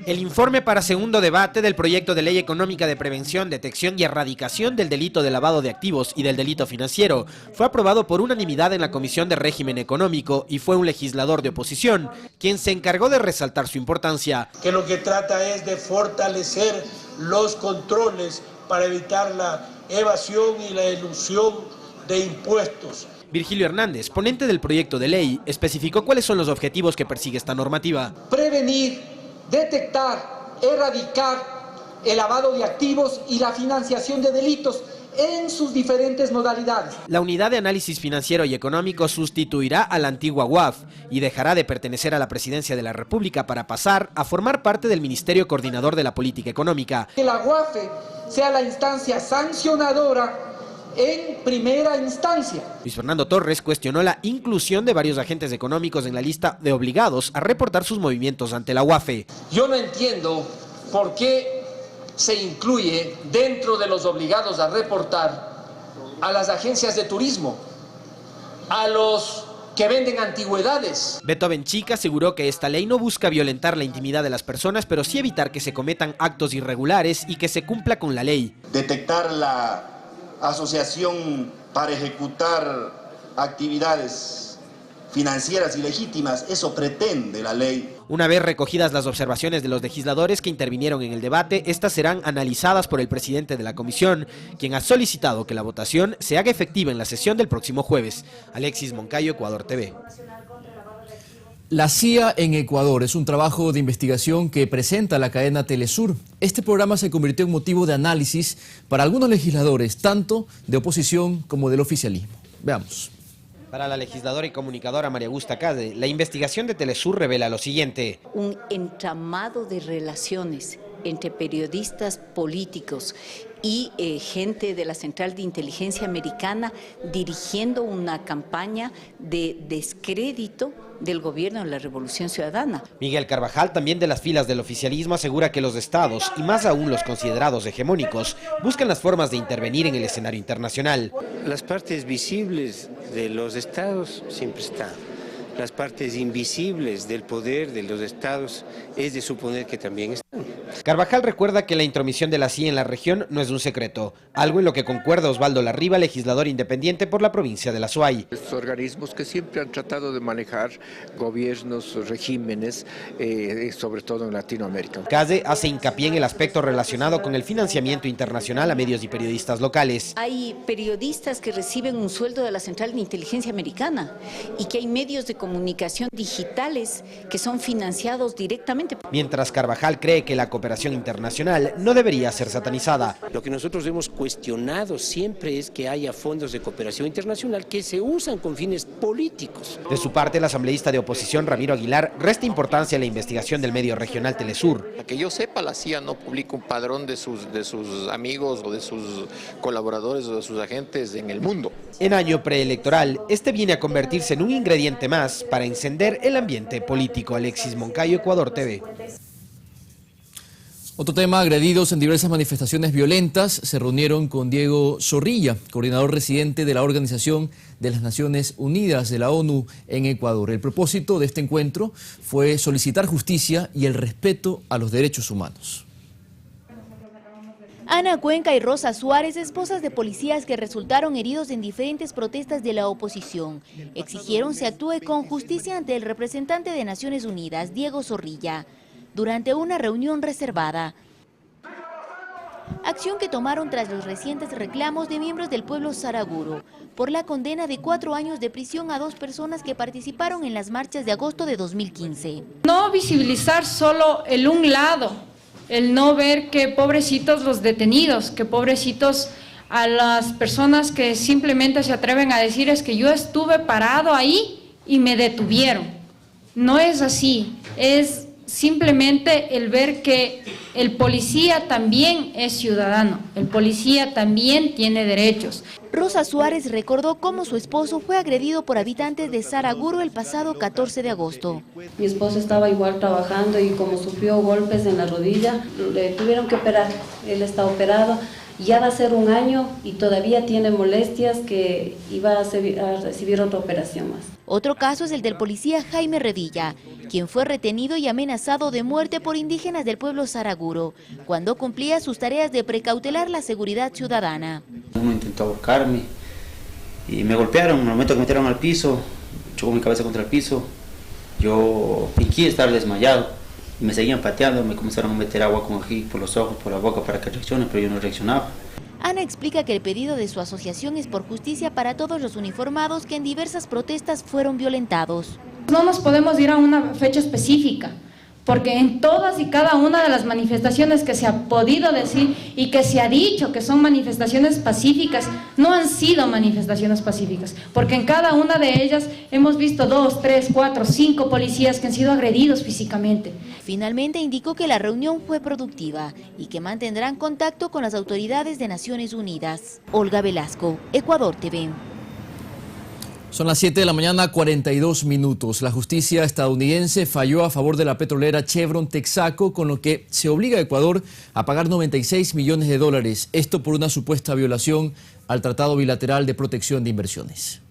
El informe para segundo debate del proyecto de ley económica de prevención, detección y erradicación del delito de lavado de activos y del delito financiero fue aprobado por unanimidad en la Comisión de Régimen Económico y fue un legislador de oposición quien se encargó de resaltar su importancia. Que lo que trata es de fortalecer los controles para evitar la evasión y la elusión de impuestos. Virgilio Hernández, ponente del proyecto de ley, especificó cuáles son los objetivos que persigue esta normativa. Prevenir, detectar, erradicar el lavado de activos y la financiación de delitos en sus diferentes modalidades. La Unidad de Análisis Financiero y Económico sustituirá a la antigua UAF y dejará de pertenecer a la Presidencia de la República para pasar a formar parte del Ministerio Coordinador de la Política Económica. Que la UAF sea la instancia sancionadora en primera instancia. Luis Fernando Torres cuestionó la inclusión de varios agentes económicos en la lista de obligados a reportar sus movimientos ante la UAFE. Yo no entiendo por qué se incluye dentro de los obligados a reportar a las agencias de turismo, a los que venden antigüedades. Beto Benchica aseguró que esta ley no busca violentar la intimidad de las personas, pero sí evitar que se cometan actos irregulares y que se cumpla con la ley. Detectar la asociación para ejecutar actividades financieras ilegítimas, eso pretende la ley. Una vez recogidas las observaciones de los legisladores que intervinieron en el debate, estas serán analizadas por el presidente de la comisión, quien ha solicitado que la votación se haga efectiva en la sesión del próximo jueves. Alexis Moncayo, Ecuador TV. La CIA en Ecuador es un trabajo de investigación que presenta la cadena Telesur. Este programa se convirtió en motivo de análisis para algunos legisladores, tanto de oposición como del oficialismo. Veamos. Para la legisladora y comunicadora María Augusta Cade, la investigación de Telesur revela lo siguiente. Un entramado de relaciones entre periodistas políticos y gente de la Central de Inteligencia Americana dirigiendo una campaña de descrédito del gobierno de la Revolución Ciudadana. Miguel Carvajal, también de las filas del oficialismo, asegura que los estados, y más aún los considerados hegemónicos, buscan las formas de intervenir en el escenario internacional. Las partes visibles de los estados siempre están. Las partes invisibles del poder de los estados es de suponer que también están. Carvajal recuerda que la intromisión de la CIA en la región no es un secreto, algo en lo que concuerda Osvaldo Larriba, legislador independiente por la provincia de La Suay. Estos organismos que siempre han tratado de manejar gobiernos, regímenes, sobre todo en Latinoamérica. Cade hace hincapié en el aspecto relacionado con el financiamiento internacional a medios y periodistas locales. Hay periodistas que reciben un sueldo de la Central de Inteligencia Americana y que hay medios de comunicación digitales que son financiados directamente. Mientras Carvajal cree que la cooperación cooperación internacional no debería ser satanizada. Lo que nosotros hemos cuestionado siempre es que haya fondos de cooperación internacional que se usan con fines políticos. De su parte, el asambleísta de oposición Ramiro Aguilar resta importancia a la investigación del medio regional Telesur. Que yo sepa, la CIA no publica un padrón de sus amigos o de sus colaboradores o de sus agentes en el mundo. En año preelectoral, este viene a convertirse en un ingrediente más para encender el ambiente político. Alexis Moncayo, Ecuador TV. Otro tema: agredidos en diversas manifestaciones violentas, se reunieron con Diego Zorrilla, coordinador residente de la Organización de las Naciones Unidas de la ONU en Ecuador. El propósito de este encuentro fue solicitar justicia y el respeto a los derechos humanos. Ana Cuenca y Rosa Suárez, esposas de policías que resultaron heridos en diferentes protestas de la oposición, exigieron se actúe con justicia ante el representante de Naciones Unidas, Diego Zorrilla, durante una reunión reservada. Acción que tomaron tras los recientes reclamos de miembros del pueblo saraguro por la condena de 4 años de prisión a 2 personas que participaron en las marchas de agosto de 2015. No visibilizar solo el un lado, el no ver que pobrecitos los detenidos, que pobrecitos a las personas que simplemente se atreven a decir es que yo estuve parado ahí y me detuvieron. No es así, es simplemente el ver que el policía también es ciudadano, el policía también tiene derechos. Rosa Suárez recordó cómo su esposo fue agredido por habitantes de Saraguro el pasado 14 de agosto. Mi esposo estaba igual trabajando y como sufrió golpes en la rodilla, le tuvieron que operar. Él está operado, ya va a ser 1 año y todavía tiene molestias que iba a recibir otra operación más. Otro caso es el del policía Jaime Revilla, quien fue retenido y amenazado de muerte por indígenas del pueblo saraguro, cuando cumplía sus tareas de precautelar la seguridad ciudadana. Uno intentó ahorcarme y me golpearon. En el momento que me metieron al piso, chocó mi cabeza contra el piso, yo fingí estar desmayado y me seguían pateando, me comenzaron a meter agua con ají por los ojos, por la boca para que reaccione, pero yo no reaccionaba. Ana explica que el pedido de su asociación es por justicia para todos los uniformados que en diversas protestas fueron violentados. No nos podemos ir a una fecha específica, porque en todas y cada una de las manifestaciones que se ha podido decir y que se ha dicho que son manifestaciones pacíficas, no han sido manifestaciones pacíficas, porque en cada una de ellas hemos visto 2, 3, 4, 5 policías que han sido agredidos físicamente. Finalmente indicó que la reunión fue productiva y que mantendrán contacto con las autoridades de Naciones Unidas. Olga Velasco, Ecuador TV. Son las 7 de la mañana, 42 minutos. La justicia estadounidense falló a favor de la petrolera Chevron Texaco, con lo que se obliga a Ecuador a pagar 96 millones de dólares. Esto por una supuesta violación al Tratado Bilateral de Protección de Inversiones.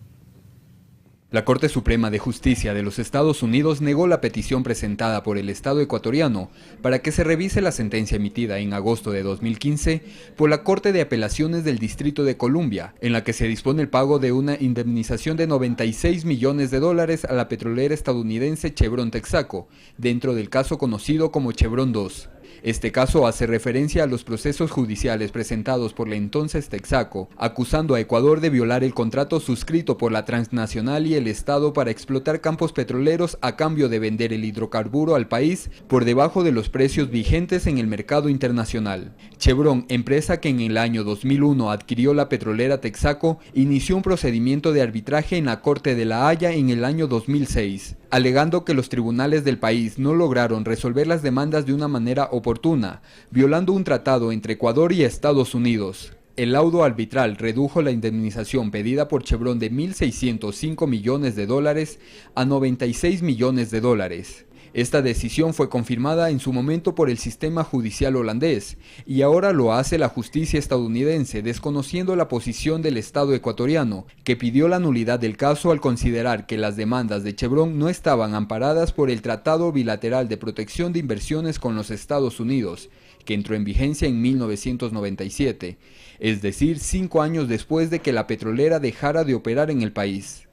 La Corte Suprema de Justicia de los Estados Unidos negó la petición presentada por el Estado ecuatoriano para que se revise la sentencia emitida en agosto de 2015 por la Corte de Apelaciones del Distrito de Columbia, en la que se dispone el pago de una indemnización de 96 millones de dólares a la petrolera estadounidense Chevron Texaco, dentro del caso conocido como Chevron 2. Este caso hace referencia a los procesos judiciales presentados por la entonces Texaco, acusando a Ecuador de violar el contrato suscrito por la transnacional y el Estado para explotar campos petroleros a cambio de vender el hidrocarburo al país por debajo de los precios vigentes en el mercado internacional. Chevron, empresa que en el año 2001 adquirió la petrolera Texaco, inició un procedimiento de arbitraje en la Corte de La Haya en el año 2006, alegando que los tribunales del país no lograron resolver las demandas de una manera oportuna, violando un tratado entre Ecuador y Estados Unidos. El laudo arbitral redujo la indemnización pedida por Chevron de 1.605 millones de dólares a 96 millones de dólares. Esta decisión fue confirmada en su momento por el sistema judicial holandés y ahora lo hace la justicia estadounidense, desconociendo la posición del Estado ecuatoriano, que pidió la nulidad del caso al considerar que las demandas de Chevron no estaban amparadas por el Tratado Bilateral de Protección de Inversiones con los Estados Unidos, que entró en vigencia en 1997, es decir, 5 años después de que la petrolera dejara de operar en el país.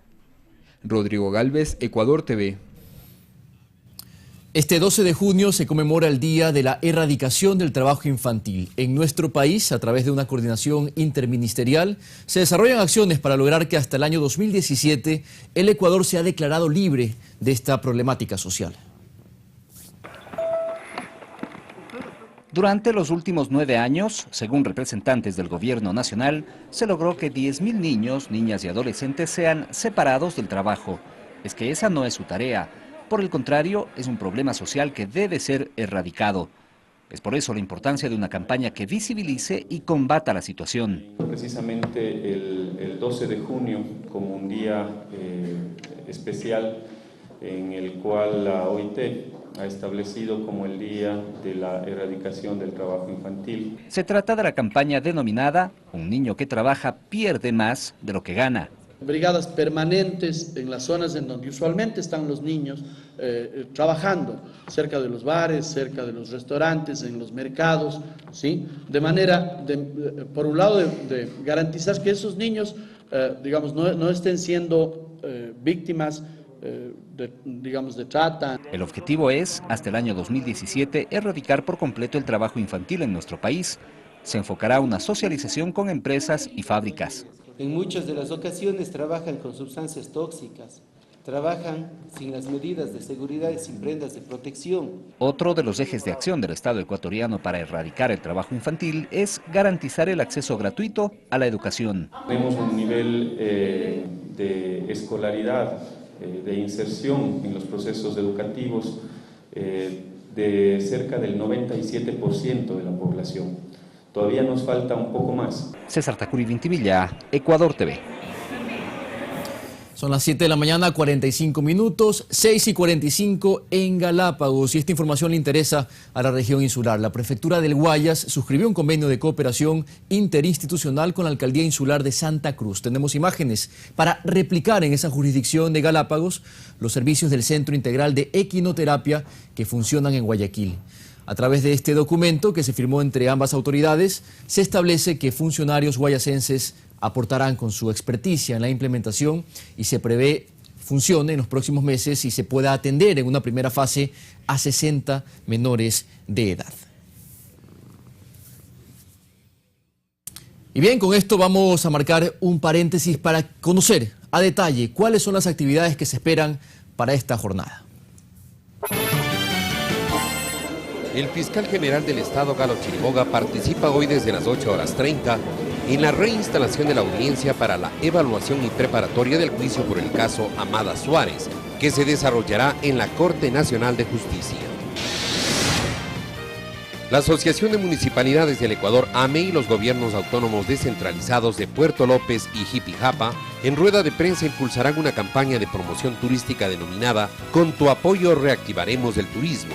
Rodrigo Galvez, Ecuador TV. Este 12 de junio se conmemora el Día de la Erradicación del Trabajo Infantil. En nuestro país, a través de una coordinación interministerial, se desarrollan acciones para lograr que hasta el año 2017 el Ecuador sea declarado libre de esta problemática social. Durante los últimos 9 años, según representantes del gobierno nacional, se logró que 10.000 niños, niñas y adolescentes sean separados del trabajo. Es que esa no es su tarea. Por el contrario, es un problema social que debe ser erradicado. Es por eso la importancia de una campaña que visibilice y combata la situación. Precisamente el 12 de junio como un día especial en el cual la OIT ha establecido como el Día de la Erradicación del Trabajo Infantil. Se trata de la campaña denominada Un niño que trabaja pierde más de lo que gana. Brigadas permanentes en las zonas en donde usualmente están los niños trabajando, cerca de los bares, cerca de los restaurantes, en los mercados, ¿sí? De manera, por un lado, de garantizar que esos niños, digamos, no estén siendo víctimas de trata. El objetivo es, hasta el año 2017, erradicar por completo el trabajo infantil en nuestro país. Se enfocará una socialización con empresas y fábricas. En muchas de las ocasiones trabajan con sustancias tóxicas, trabajan sin las medidas de seguridad y sin prendas de protección. Otro de los ejes de acción del Estado ecuatoriano para erradicar el trabajo infantil es garantizar el acceso gratuito a la educación. Tenemos un nivel de escolaridad, de inserción en los procesos educativos de cerca del 97% de la población. Todavía nos falta un poco más. César Tacuri Vintimilla, Ecuador TV. Son las 7 de la mañana, 45 minutos, 6:45 en Galápagos. Y esta información le interesa a la región insular. La Prefectura del Guayas suscribió un convenio de cooperación interinstitucional con la Alcaldía Insular de Santa Cruz. Tenemos imágenes para replicar en esa jurisdicción de Galápagos los servicios del Centro Integral de Equinoterapia que funcionan en Guayaquil. A través de este documento que se firmó entre ambas autoridades, se establece que funcionarios guayacenses aportarán con su experticia en la implementación y se prevé funcione en los próximos meses y se pueda atender en una primera fase a 60 menores de edad. Y bien, con esto vamos a marcar un paréntesis para conocer a detalle cuáles son las actividades que se esperan para esta jornada. El fiscal general del Estado, Galo Chiriboga, participa hoy desde las 8:30 en la reinstalación de la audiencia para la evaluación y preparatoria del juicio por el caso Amada Suárez, que se desarrollará en la Corte Nacional de Justicia. La Asociación de Municipalidades del Ecuador, AME, y los gobiernos autónomos descentralizados de Puerto López y Jipijapa, en rueda de prensa impulsarán una campaña de promoción turística denominada Con tu apoyo reactivaremos el turismo.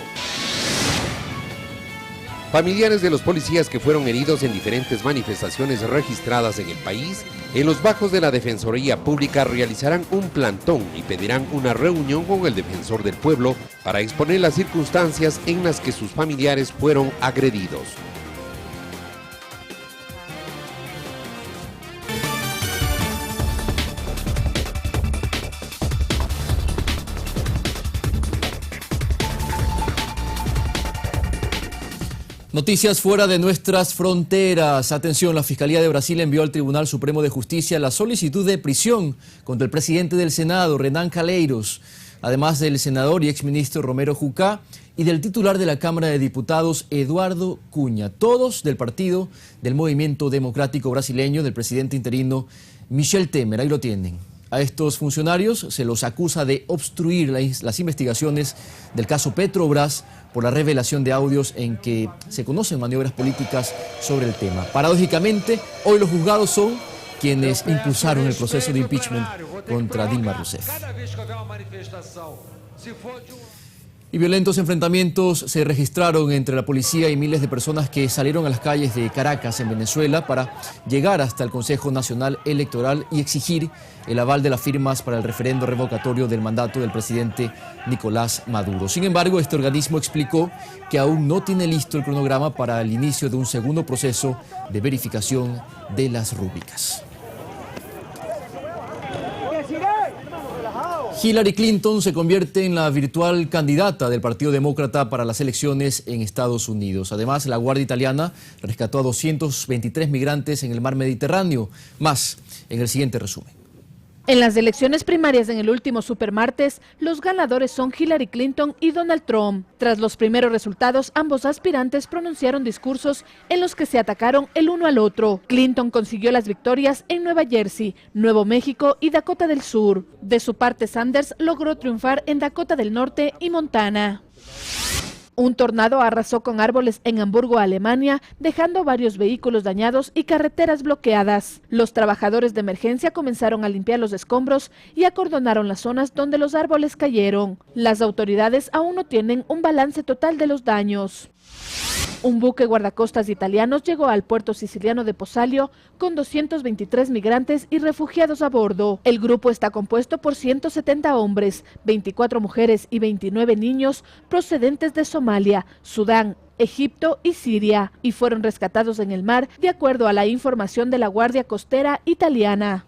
Familiares de los policías que fueron heridos en diferentes manifestaciones registradas en el país, en los bajos de la Defensoría Pública realizarán un plantón y pedirán una reunión con el defensor del pueblo para exponer las circunstancias en las que sus familiares fueron agredidos. Noticias fuera de nuestras fronteras. Atención, la Fiscalía de Brasil envió al Tribunal Supremo de Justicia la solicitud de prisión contra el presidente del Senado, Renan Calheiros, además del senador y exministro Romero Jucá y del titular de la Cámara de Diputados, Eduardo Cunha, todos del partido del Movimiento Democrático Brasileño del presidente interino Michel Temer. Ahí lo tienen. A estos funcionarios se los acusa de obstruir las investigaciones del caso Petrobras por la revelación de audios en que se conocen maniobras políticas sobre el tema. Paradójicamente, hoy los juzgados son quienes impulsaron el proceso de impeachment contra Dilma Rousseff. Y violentos enfrentamientos se registraron entre la policía y miles de personas que salieron a las calles de Caracas, en Venezuela, para llegar hasta el Consejo Nacional Electoral y exigir el aval de las firmas para el referendo revocatorio del mandato del presidente Nicolás Maduro. Sin embargo, este organismo explicó que aún no tiene listo el cronograma para el inicio de un segundo proceso de verificación de las rúbricas. Hillary Clinton se convierte en la virtual candidata del Partido Demócrata para las elecciones en Estados Unidos. Además, la Guardia Italiana rescató a 223 migrantes en el mar Mediterráneo. Más en el siguiente resumen. En las elecciones primarias en el último supermartes, los ganadores son Hillary Clinton y Donald Trump. Tras los primeros resultados, ambos aspirantes pronunciaron discursos en los que se atacaron el uno al otro. Clinton consiguió las victorias en Nueva Jersey, Nuevo México y Dakota del Sur. De su parte, Sanders logró triunfar en Dakota del Norte y Montana. Un tornado arrasó con árboles en Hamburgo, Alemania, dejando varios vehículos dañados y carreteras bloqueadas. Los trabajadores de emergencia comenzaron a limpiar los escombros y acordonaron las zonas donde los árboles cayeron. Las autoridades aún no tienen un balance total de los daños. Un buque guardacostas italiano llegó al puerto siciliano de Posalio con 223 migrantes y refugiados a bordo. El grupo está compuesto por 170 hombres, 24 mujeres y 29 niños procedentes de Somalia, Sudán, Egipto y Siria, y fueron rescatados en el mar de acuerdo a la información de la Guardia Costera italiana.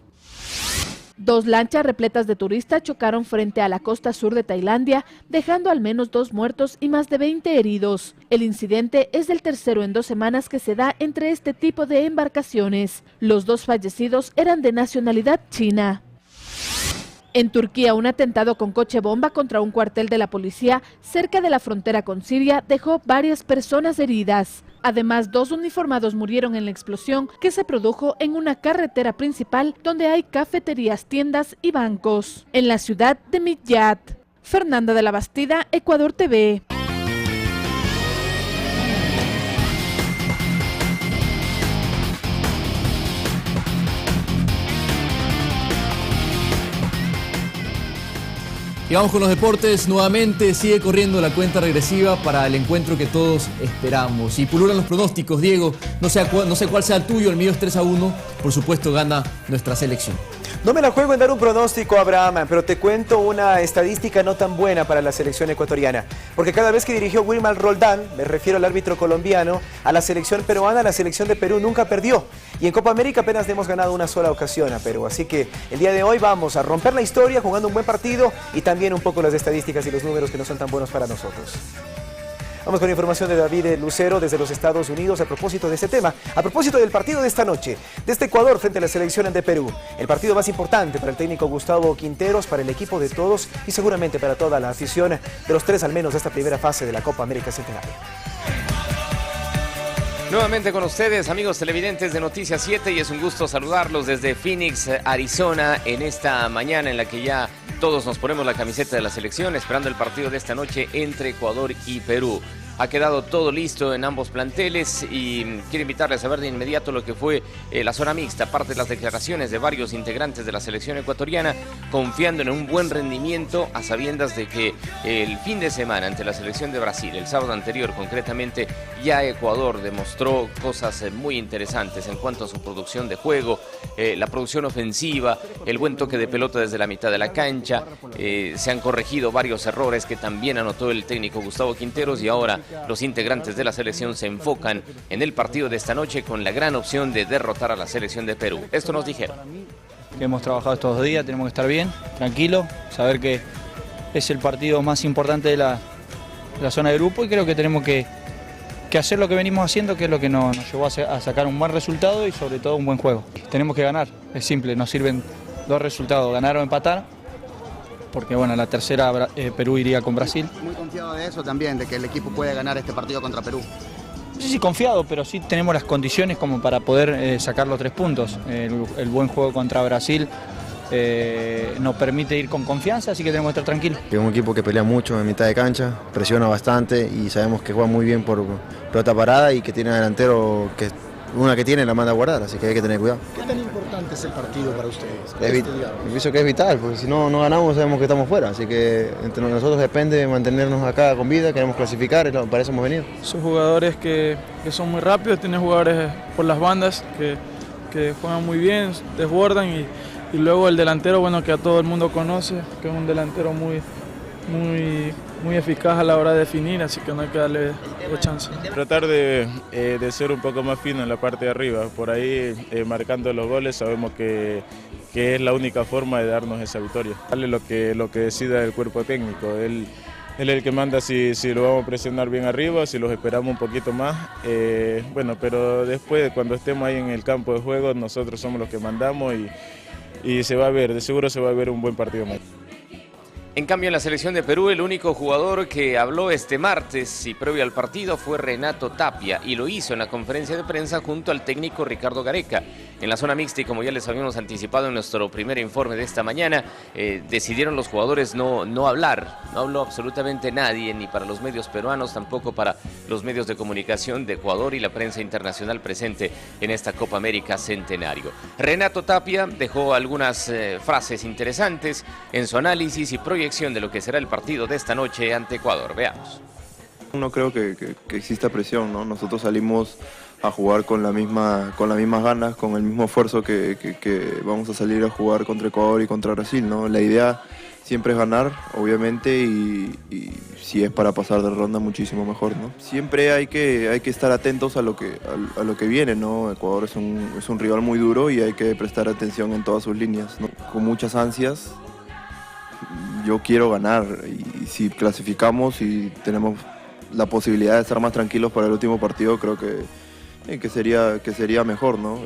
2 lanchas repletas de turistas chocaron frente a la costa sur de Tailandia, dejando al menos 2 muertos y más de 20 heridos. El incidente es el tercero en 2 semanas que se da entre este tipo de embarcaciones. Los 2 fallecidos eran de nacionalidad china. En Turquía, un atentado con coche bomba contra un cuartel de la policía cerca de la frontera con Siria dejó varias personas heridas. Además, 2 uniformados murieron en la explosión que se produjo en una carretera principal donde hay cafeterías, tiendas y bancos. En la ciudad de Midyat. Fernanda de la Bastida, Ecuador TV. Y vamos con los deportes. Nuevamente sigue corriendo la cuenta regresiva para el encuentro que todos esperamos. Y pululan los pronósticos, Diego. No sé cuál sea el tuyo, el mío es 3-1. Por supuesto gana nuestra selección. No me la juego en dar un pronóstico, Abraham, pero te cuento una estadística no tan buena para la selección ecuatoriana. Porque cada vez que dirigió Wilmar Roldán, me refiero al árbitro colombiano, a la selección peruana, la selección de Perú nunca perdió. Y en Copa América apenas le hemos ganado una sola ocasión a Perú. Así que el día de hoy vamos a romper la historia jugando un buen partido y también un poco las estadísticas y los números que no son tan buenos para nosotros. Vamos con información de David Lucero desde los Estados Unidos a propósito de este tema, a propósito del partido de esta noche, de Ecuador frente a la selección de Perú. El partido más importante para el técnico Gustavo Quinteros, para el equipo de todos y seguramente para toda la afición de los 3 al menos de esta primera fase de la Copa América Centenario. Nuevamente con ustedes, amigos televidentes de Noticias 7, y es un gusto saludarlos desde Phoenix, Arizona, en esta mañana en la que ya todos nos ponemos la camiseta de la selección, esperando el partido de esta noche entre Ecuador y Perú. Ha quedado todo listo en ambos planteles y quiero invitarles a ver de inmediato lo que fue la zona mixta, aparte de las declaraciones de varios integrantes de la selección ecuatoriana, confiando en un buen rendimiento a sabiendas de que el fin de semana ante la selección de Brasil, el sábado anterior concretamente, ya Ecuador demostró cosas muy interesantes en cuanto a su producción de juego, la producción ofensiva, el buen toque de pelota desde la mitad de la cancha, se han corregido varios errores que también anotó el técnico Gustavo Quinteros y ahora los integrantes de la selección se enfocan en el partido de esta noche con la gran opción de derrotar a la selección de Perú. Esto nos dijeron. Hemos trabajado estos 2 días, tenemos que estar bien, tranquilos, saber que es el partido más importante de la zona de grupo y creo que tenemos que hacer lo que venimos haciendo, que es lo que nos llevó a sacar un buen resultado y sobre todo un buen juego. Tenemos que ganar, es simple, nos sirven 2 resultados, ganar o empatar. Porque bueno, la tercera Perú iría con Brasil. Muy confiado de eso también, de que el equipo puede ganar este partido contra Perú. Sí, confiado, pero sí tenemos las condiciones como para poder sacar los 3 puntos. El buen juego contra Brasil nos permite ir con confianza, así que tenemos que estar tranquilos. Es un equipo que pelea mucho en mitad de cancha, presiona bastante y sabemos que juega muy bien por pelota parada y que tiene delantero que una que tiene la manda a guardar, así que hay que tener cuidado. ¿Qué tan importante es el partido para ustedes? Yo pienso que es vital, porque si no ganamos sabemos que estamos fuera, así que entre nosotros depende mantenernos acá con vida, queremos clasificar, para eso hemos venido. Son jugadores que son muy rápidos, tienen jugadores por las bandas que juegan muy bien, desbordan y luego el delantero, bueno, que a todo el mundo conoce, que es un delantero muy eficaz a la hora de definir, así que no hay que darle chance. Tratar de ser un poco más fino en la parte de arriba, por ahí marcando los goles, sabemos que es la única forma de darnos esa victoria. Darle lo que decida el cuerpo técnico, él es el que manda si lo vamos a presionar bien arriba, si los esperamos un poquito más, bueno, pero después cuando estemos ahí en el campo de juego nosotros somos los que mandamos y se va a ver, de seguro se va a ver un buen partido más. En cambio, en la selección de Perú, el único jugador que habló este martes y previo al partido fue Renato Tapia, y lo hizo en la conferencia de prensa junto al técnico Ricardo Gareca. En la zona mixta, y como ya les habíamos anticipado en nuestro primer informe de esta mañana, decidieron los jugadores no hablar. No habló absolutamente nadie, ni para los medios peruanos, tampoco para los medios de comunicación de Ecuador y la prensa internacional presente en esta Copa América Centenario. Renato Tapia dejó algunas frases interesantes en su análisis y proyección de lo que será el partido de esta noche ante Ecuador. Veamos. No creo que exista presión, ¿no? Nosotros salimos a jugar con las mismas ganas, con el mismo esfuerzo que vamos a salir a jugar contra Ecuador y contra Brasil, ¿no? La idea siempre es ganar, obviamente, y si es para pasar de ronda, muchísimo mejor, ¿no? Siempre hay que estar atentos a lo que viene, ¿no? Ecuador es un rival muy duro y hay que prestar atención en todas sus líneas, ¿no? Con muchas ansias. Yo quiero ganar, y si clasificamos y tenemos la posibilidad de estar más tranquilos para el último partido, creo que sería mejor, ¿no?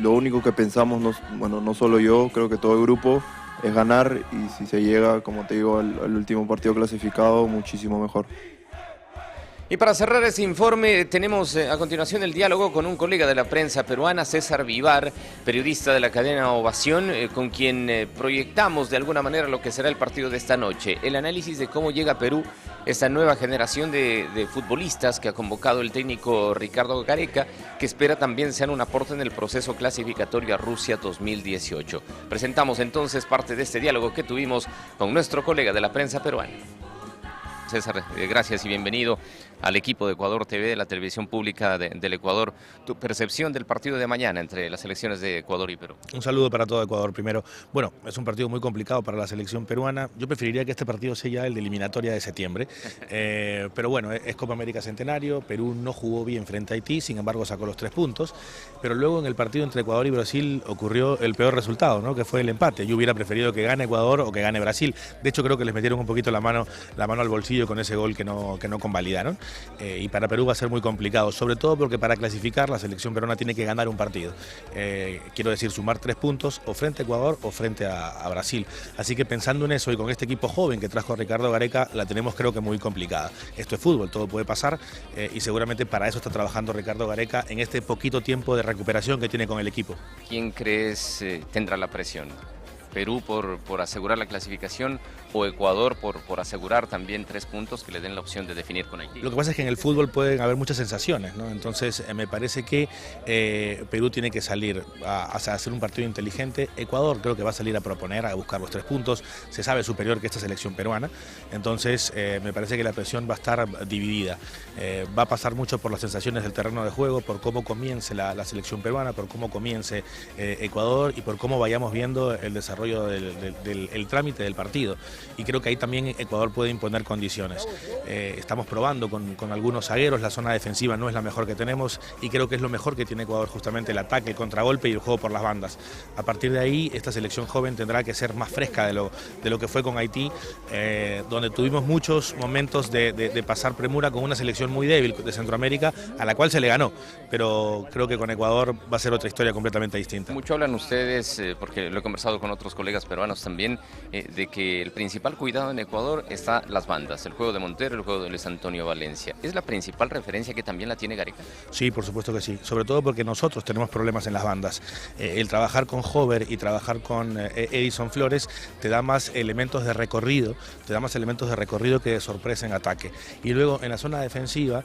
Lo único que pensamos, no solo yo, creo que todo el grupo, es ganar, y si se llega, como te digo, al último partido clasificado, muchísimo mejor. Y para cerrar este informe, tenemos a continuación el diálogo con un colega de la prensa peruana, César Vivar, periodista de la cadena Ovación, con quien proyectamos de alguna manera lo que será el partido de esta noche. El análisis de cómo llega a Perú esta nueva generación de futbolistas que ha convocado el técnico Ricardo Gareca, que espera también sean un aporte en el proceso clasificatorio a Rusia 2018. Presentamos entonces parte de este diálogo que tuvimos con nuestro colega de la prensa peruana. César, gracias y bienvenido al equipo de Ecuador TV, de la televisión pública del Ecuador. Tu percepción del partido de mañana entre las selecciones de Ecuador y Perú. Un saludo para todo Ecuador primero. Bueno, es un partido muy complicado para la selección peruana. Yo preferiría que este partido sea ya el de eliminatoria de septiembre. Pero bueno, es Copa América Centenario. Perú no jugó bien frente a Haití, sin embargo sacó los 3 puntos. Pero luego en el partido entre Ecuador y Brasil ocurrió el peor resultado, ¿no? Que fue el empate. Yo hubiera preferido que gane Ecuador o que gane Brasil. De hecho, creo que les metieron un poquito la mano al bolsillo con ese gol que no convalidaron. Y para Perú va a ser muy complicado, sobre todo porque para clasificar la selección peruana tiene que ganar un partido. Quiero decir, sumar 3 puntos o frente a Ecuador o frente a Brasil. Así que pensando en eso y con este equipo joven que trajo Ricardo Gareca, la tenemos creo que muy complicada. Esto es fútbol, todo puede pasar, y seguramente para eso está trabajando Ricardo Gareca en este poquito tiempo de recuperación que tiene con el equipo. ¿Quién crees tendrá la presión? ¿Perú por asegurar la clasificación o Ecuador por asegurar también 3 puntos que le den la opción de definir con Haití? Lo que pasa es que en el fútbol pueden haber muchas sensaciones, ¿no? Entonces me parece que Perú tiene que salir a hacer un partido inteligente. Ecuador creo que va a salir a proponer, a buscar los 3 puntos. Se sabe superior que esta selección peruana. Entonces me parece que la presión va a estar dividida. Va a pasar mucho por las sensaciones del terreno de juego, por cómo comience la selección peruana, por cómo comience Ecuador y por cómo vayamos viendo el desarrollo del trámite del partido. Y creo que ahí también Ecuador puede imponer condiciones. Estamos probando con algunos zagueros, la zona defensiva no es la mejor que tenemos y creo que es lo mejor que tiene Ecuador, justamente el ataque, el contragolpe y el juego por las bandas. A partir de ahí esta selección joven tendrá que ser más fresca de lo que fue con Haití, donde tuvimos muchos momentos de pasar premura con una selección muy débil de Centroamérica a la cual se le ganó, pero creo que con Ecuador va a ser otra historia completamente distinta. Mucho hablan ustedes, porque lo he conversado con otros colegas peruanos también, de que el principal cuidado en Ecuador está las bandas, el juego de Montero, el juego de Luis Antonio Valencia. ¿Es la principal referencia que también la tiene Gareca? Sí, por supuesto que sí, sobre todo porque nosotros tenemos problemas en las bandas. El trabajar con Hover y trabajar con Edison Flores te da más elementos de recorrido, que de sorpresa en ataque. Y luego en la zona defensiva,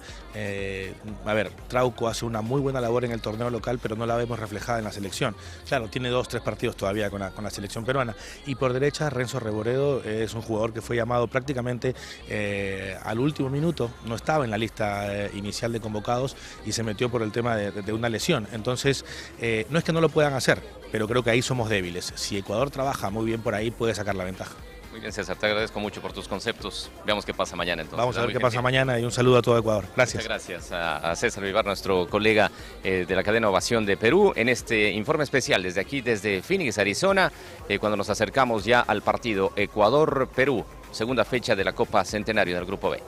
Trauco hace una muy buena labor en el torneo local, pero no la vemos reflejada en la selección. Claro, tiene 2-3 partidos todavía con la selección peruana. Y por derecha, Renzo Reboredo es un jugador que fue llamado prácticamente al último minuto, no estaba en la lista inicial de convocados y se metió por el tema de una lesión. Entonces, no es que no lo puedan hacer, pero creo que ahí somos débiles. Si Ecuador trabaja muy bien por ahí, puede sacar la ventaja. Muy bien, César, te agradezco mucho por tus conceptos. Veamos qué pasa mañana entonces. Vamos a ver qué pasa mañana y un saludo a todo Ecuador. Gracias. Muchas gracias a César Vivar, nuestro colega de la cadena Ovación de Perú, en este informe especial desde aquí, desde Phoenix, Arizona, cuando nos acercamos ya al partido Ecuador-Perú, segunda fecha de la Copa Centenario del Grupo B.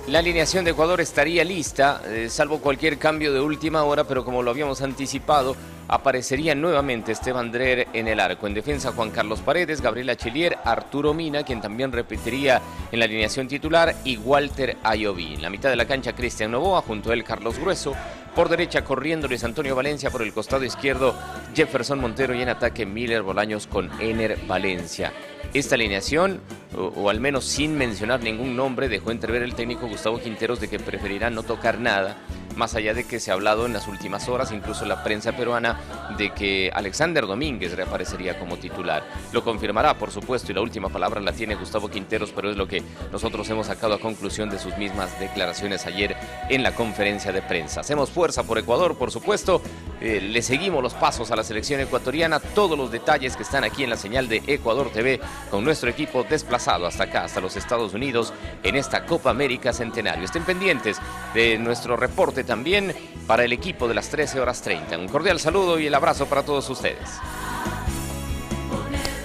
La alineación de Ecuador estaría lista, salvo cualquier cambio de última hora, pero como lo habíamos anticipado, aparecería nuevamente Esteban Drer en el arco. En defensa, Juan Carlos Paredes, Gabriela Chelier, Arturo Mina, quien también repetiría en la alineación titular, y Walter Ayoví. En la mitad de la cancha, Cristian Novoa, junto a él Carlos Grueso. Por derecha, corriendo Luis Antonio Valencia, por el costado izquierdo Jefferson Montero, y en ataque Miller Bolaños con Ener Valencia. Esta alineación, o al menos sin mencionar ningún nombre, dejó entrever el técnico Gustavo Quinteros de que preferirá no tocar nada, más allá de que se ha hablado en las últimas horas, incluso en la prensa peruana, de que Alexander Domínguez reaparecería como titular. Lo confirmará, por supuesto, y la última palabra la tiene Gustavo Quinteros, pero es lo que nosotros hemos sacado a conclusión de sus mismas declaraciones ayer en la conferencia de prensa. Hacemos fuerza por Ecuador, por supuesto, le seguimos los pasos a la selección ecuatoriana, todos los detalles que están aquí en la señal de Ecuador TV, con nuestro equipo desplazado hasta acá, hasta los Estados Unidos, en esta Copa América Centenario. Estén pendientes de nuestro reporte también para el equipo de las 13:30. Un cordial saludo y el abrazo para todos ustedes.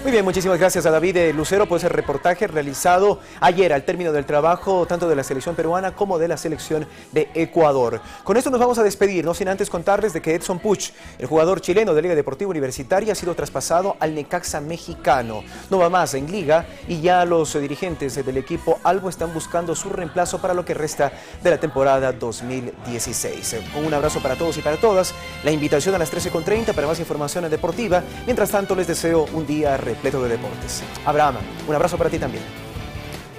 Muy bien, muchísimas gracias a David Lucero por ese reportaje realizado ayer al término del trabajo tanto de la selección peruana como de la selección de Ecuador. Con esto nos vamos a despedir, no sin antes contarles de que Edson Puch, el jugador chileno de Liga Deportiva Universitaria, ha sido traspasado al Necaxa mexicano. No va más en Liga y ya los dirigentes del equipo albo están buscando su reemplazo para lo que resta de la temporada 2016. Un abrazo para todos y para todas. La invitación a las 13:30 para más información deportiva. Mientras tanto, les deseo un día repleto de deportes. Abraham, un abrazo para ti también.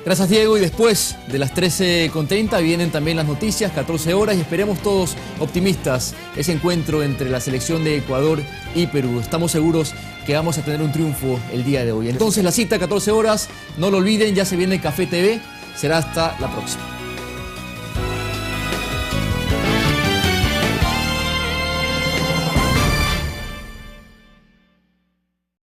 Gracias, Diego, y después de las 13:30 vienen también las noticias, 14 horas, y esperemos todos optimistas ese encuentro entre la selección de Ecuador y Perú. Estamos seguros que vamos a tener un triunfo el día de hoy. Entonces la cita, 14 horas, no lo olviden, ya se viene Café TV, será hasta la próxima.